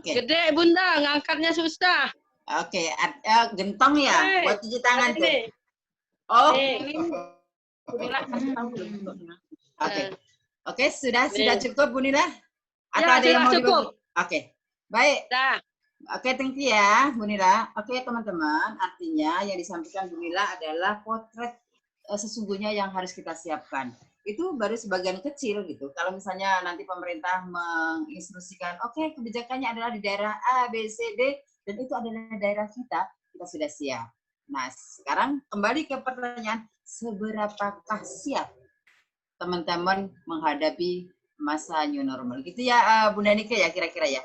Gede Bunda, ngangkatnya susah. Oke, gentong ya buat cuci tangan tuh. Oh. Oke, sudah cukup Bu Nila? Atau ada yang mau dibagi? Oke, baik. Oke, thank you ya Bu Nila. Oke teman-teman, artinya yang disampaikan Bu Nila adalah potret sesungguhnya yang harus kita siapkan. Itu baru sebagian kecil gitu. Kalau misalnya nanti pemerintah menginstruksikan, oke, kebijakannya adalah di daerah A, B, C, D, dan itu adalah daerah kita sudah siap. Nah, sekarang kembali ke pertanyaan, seberapakah siap teman-teman menghadapi masa new normal? Gitu ya, Bunda Nike ya kira-kira ya?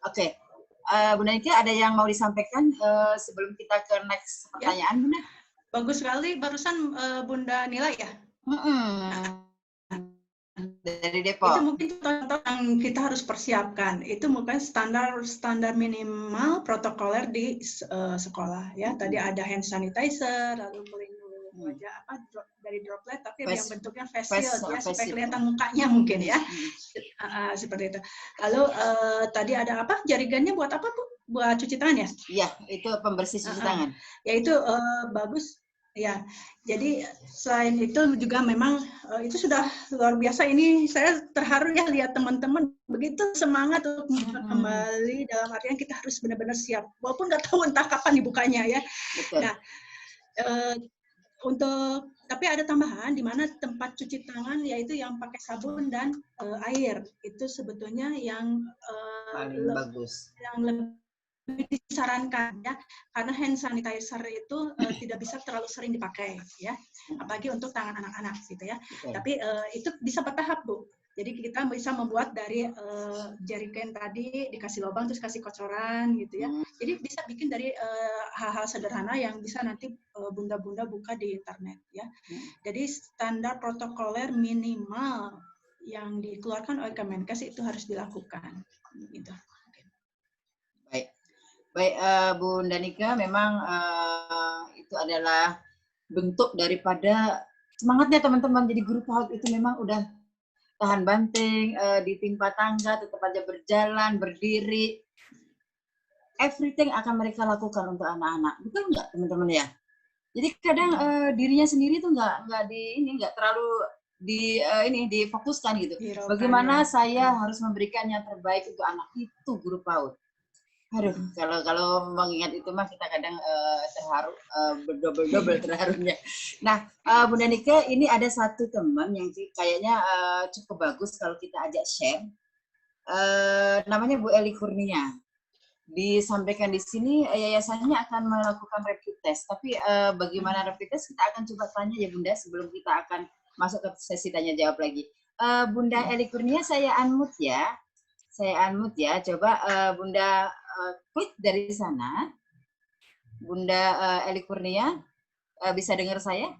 Oke. Bunda Nike, ada yang mau disampaikan sebelum kita ke next pertanyaan, Bunda? Bagus sekali, barusan Bunda Nila ya? Dari Depok. Itu mungkin contoh yang kita harus persiapkan. Itu mungkin standar minimal protokoler di sekolah ya. Tadi ada hand sanitizer, lalu pelindung wajah dari droplet, tapi yang bentuknya face shield ya, supaya kelihatan mukanya mungkin ya. Seperti itu. Lalu tadi ada apa? Jaringannya buat apa Bu? Buat cuci tangan ya? Iya, itu pembersih cuci tangan. Ya itu bagus. Ya, jadi selain itu juga memang itu sudah luar biasa. Ini saya terharu ya lihat teman-teman begitu semangat untuk kembali, dalam artian kita harus benar-benar siap. Walaupun nggak tahu entah kapan dibukanya ya. Betul. Nah, tapi ada tambahan di mana tempat cuci tangan yaitu yang pakai sabun dan air itu sebetulnya yang paling bagus. Yang lebih disarankan ya, karena hand sanitizer itu tidak bisa terlalu sering dipakai ya, apalagi untuk tangan anak-anak gitu ya. Tapi itu bisa bertahap Bu. Jadi kita bisa membuat dari jerigen tadi dikasih lubang terus kasih kocoran gitu ya. Jadi bisa bikin dari hal-hal sederhana yang bisa nanti bunda-bunda buka di internet ya. Jadi standar protokoler minimal yang dikeluarkan oleh Kemenkes itu harus dilakukan gitu. Baik, Bu Danika, memang itu adalah bentuk daripada semangatnya teman-teman. Jadi guru PAUD itu memang udah tahan banting, ditimpa tangga, tetap aja berjalan, berdiri. Everything akan mereka lakukan untuk anak-anak. Betul nggak teman-teman ya? Jadi kadang dirinya sendiri tuh nggak terlalu difokuskan gitu. Bagaimana saya harus memberikan yang terbaik untuk anak itu guru PAUD. Aduh, kalau mengingat itu mah kita kadang terharu, berdobel-dobel terharunya. Nah, Bunda Nike, ini ada satu teman yang kayaknya cukup bagus kalau kita ajak share. Namanya Bu Eli Kurnia. Disampaikan di sini, yayasannya akan melakukan rapid test. Tapi bagaimana rapid test, kita akan coba tanya ya Bunda sebelum kita akan masuk ke sesi tanya jawab lagi. Bunda Eli Kurnia saya unmute ya. Saya unmute ya. Coba Bunda klik dari sana. Bunda Eli Kurnia bisa dengar saya?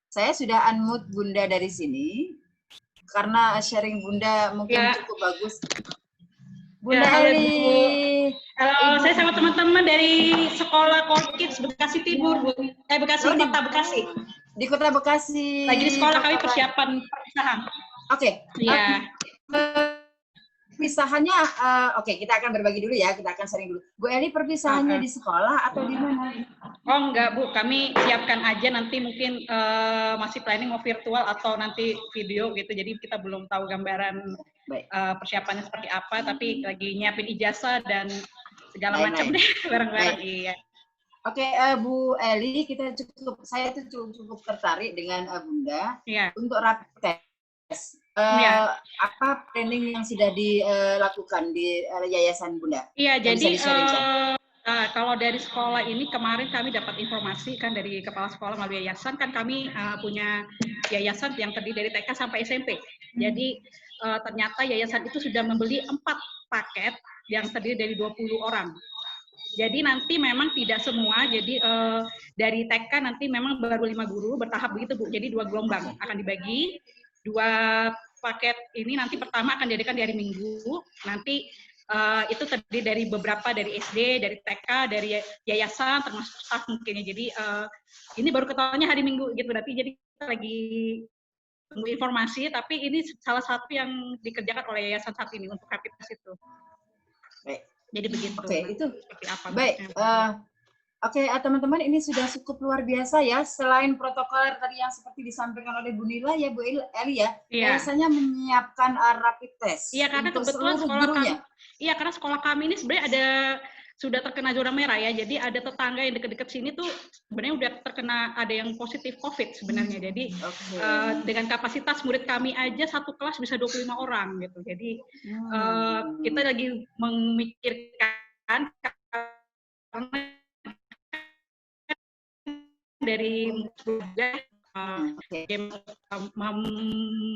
Saya sudah unmute Bunda dari sini. Karena sharing Bunda mungkin cukup bagus. Bunda Eli. Halo, saya sama teman-teman dari Sekolah Kolkids Bekasi Timur, Bu. Bekasi, Kota Bekasi. Di Kota Bekasi. Lagi di sekolah kami persiapan perpisahan. Oke. Iya. Perpisahannya, oke, kita akan berbagi dulu ya, kita akan sharing dulu. Bu Eli, perpisahannya di sekolah atau di mana? Oh enggak, Bu, kami siapkan aja nanti mungkin masih planning mau virtual atau nanti video gitu, jadi kita belum tahu gambaran persiapannya seperti apa, tapi lagi nyiapin ijazah dan segala macam deh, bareng-bareng. Iya. Oke, Bu Eli, saya tuh cukup tertarik dengan Bunda untuk rapid test. Apa planning yang sudah dilakukan di Yayasan Bunda? Iya, jadi kalau dari sekolah ini kemarin kami dapat informasi kan dari kepala sekolah melalui yayasan, kan kami punya yayasan yang terdiri dari TK sampai SMP. Jadi ternyata yayasan itu sudah membeli 4 paket yang terdiri dari 20 orang. Jadi nanti memang tidak semua, jadi dari TK nanti memang baru 5 guru, bertahap begitu Bu. Jadi 2 gelombang akan dibagi, 2 paket ini nanti pertama akan diadakan di hari Minggu, nanti itu terdiri dari beberapa dari SD, dari TK, dari yayasan, termasuk staf mungkinnya. Jadi ini baru ketahuannya hari Minggu gitu, berarti jadi kita lagi tunggu informasi, tapi ini salah satu yang dikerjakan oleh yayasan saat ini untuk rapid test itu. Baik. Jadi begitu. Oke, itu seperti apa? Baik. Oke, teman-teman, ini sudah cukup luar biasa ya. Selain protokol tadi yang seperti disampaikan oleh Bu Nila ya, Bu Eli ya, biasanya menyiapkan rapid test. Iya, karena kebetulan sekolah kami, karena sekolah kami ini sebenarnya sudah terkena zona merah ya. Jadi ada tetangga yang dekat-dekat sini tuh sebenarnya udah terkena, ada yang positif COVID sebenarnya. Jadi dengan kapasitas murid kami aja satu kelas bisa 25 orang gitu. Jadi kita lagi memikirkan karena dari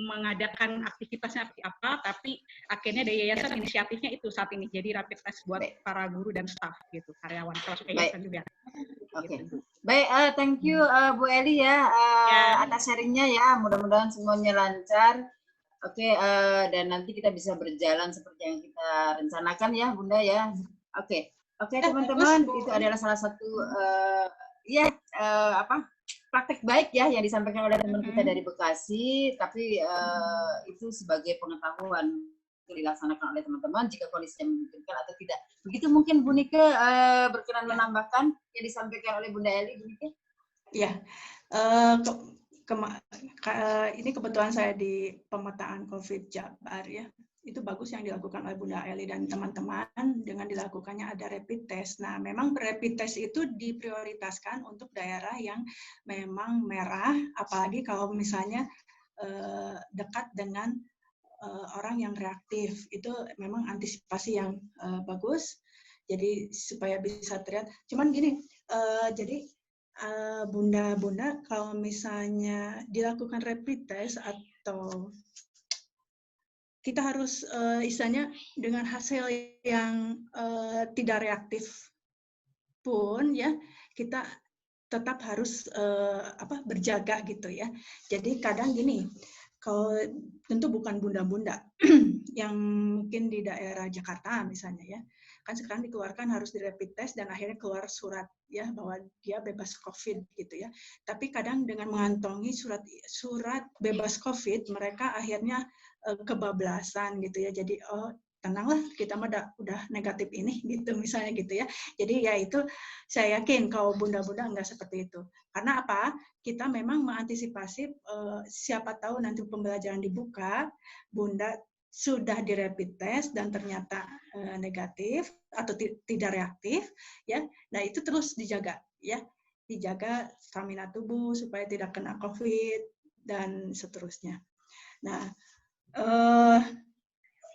mengadakan aktivitasnya seperti apa, tapi akhirnya dari yayasan inisiatifnya itu saat ini jadi rapid test buat para guru dan staf gitu, karyawan termasuk yayasan juga. Oke. Baik, thank you Bu Eli ya atas sharingnya ya, mudah-mudahan semuanya lancar. Oke, dan nanti kita bisa berjalan seperti yang kita rencanakan ya Bunda ya. Oke, teman-teman, itu adalah salah satu praktek baik ya yang disampaikan oleh teman kita dari Bekasi, tapi itu sebagai pengetahuan dilaksanakan oleh teman-teman jika kondisinya memungkinkan atau tidak. Begitu mungkin Bu Nike berkenan menambahkan yang disampaikan oleh Bunda Eli, Bu Nike? Iya, ini kebetulan saya di pemetaan COVID Jabar ya. Itu bagus yang dilakukan oleh Bunda Eli dan teman-teman dengan dilakukannya ada rapid test. Nah, memang rapid test itu diprioritaskan untuk daerah yang memang merah, apalagi kalau misalnya dekat dengan orang yang reaktif. Itu memang antisipasi yang bagus. Jadi supaya bisa terlihat. Cuman gini, jadi bunda-bunda kalau misalnya dilakukan rapid test atau kita harus istilahnya dengan hasil yang tidak reaktif pun ya kita tetap harus berjaga gitu ya. Jadi kadang gini, kalau tentu bukan bunda-bunda yang mungkin di daerah Jakarta misalnya ya, kan sekarang dikeluarkan harus di rapid test dan akhirnya keluar surat ya bahwa dia bebas COVID gitu ya. Tapi kadang dengan mengantongi surat bebas COVID mereka akhirnya kebablasan gitu ya. Jadi tenanglah kita mah udah negatif ini gitu misalnya gitu ya. Jadi ya itu saya yakin kalau bunda-bunda enggak seperti itu. Karena apa? Kita memang mengantisipasi siapa tahu nanti pembelajaran dibuka, bunda sudah di rapid test dan ternyata negatif atau tidak reaktif ya. Nah, itu terus dijaga ya. Dijaga stamina tubuh supaya tidak kena COVID dan seterusnya. Nah,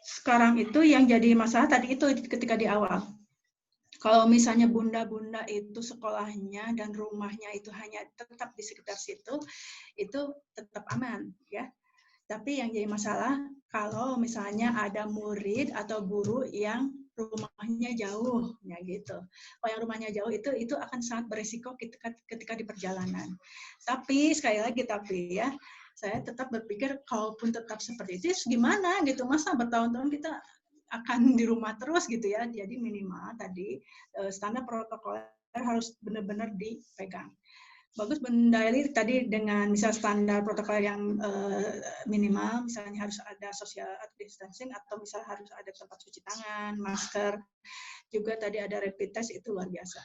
sekarang itu yang jadi masalah tadi itu ketika di awal. Kalau misalnya bunda-bunda itu sekolahnya dan rumahnya itu hanya tetap di sekitar situ, itu tetap aman ya. Tapi yang jadi masalah kalau misalnya ada murid atau guru yang rumahnya jauh, ya gitu. Kalau yang rumahnya jauh itu akan sangat beresiko ketika di perjalanan. Tapi sekali lagi ya, saya tetap berpikir kalaupun tetap seperti itu, gimana gitu, masa bertahun-tahun kita akan di rumah terus gitu ya. Jadi minimal tadi standar protokol harus benar-benar dipegang. Bagus Bunda Eli tadi dengan misal standar protokol yang minimal, misalnya harus ada social distancing atau misal harus ada tempat cuci tangan, masker, juga tadi ada rapid test, itu luar biasa.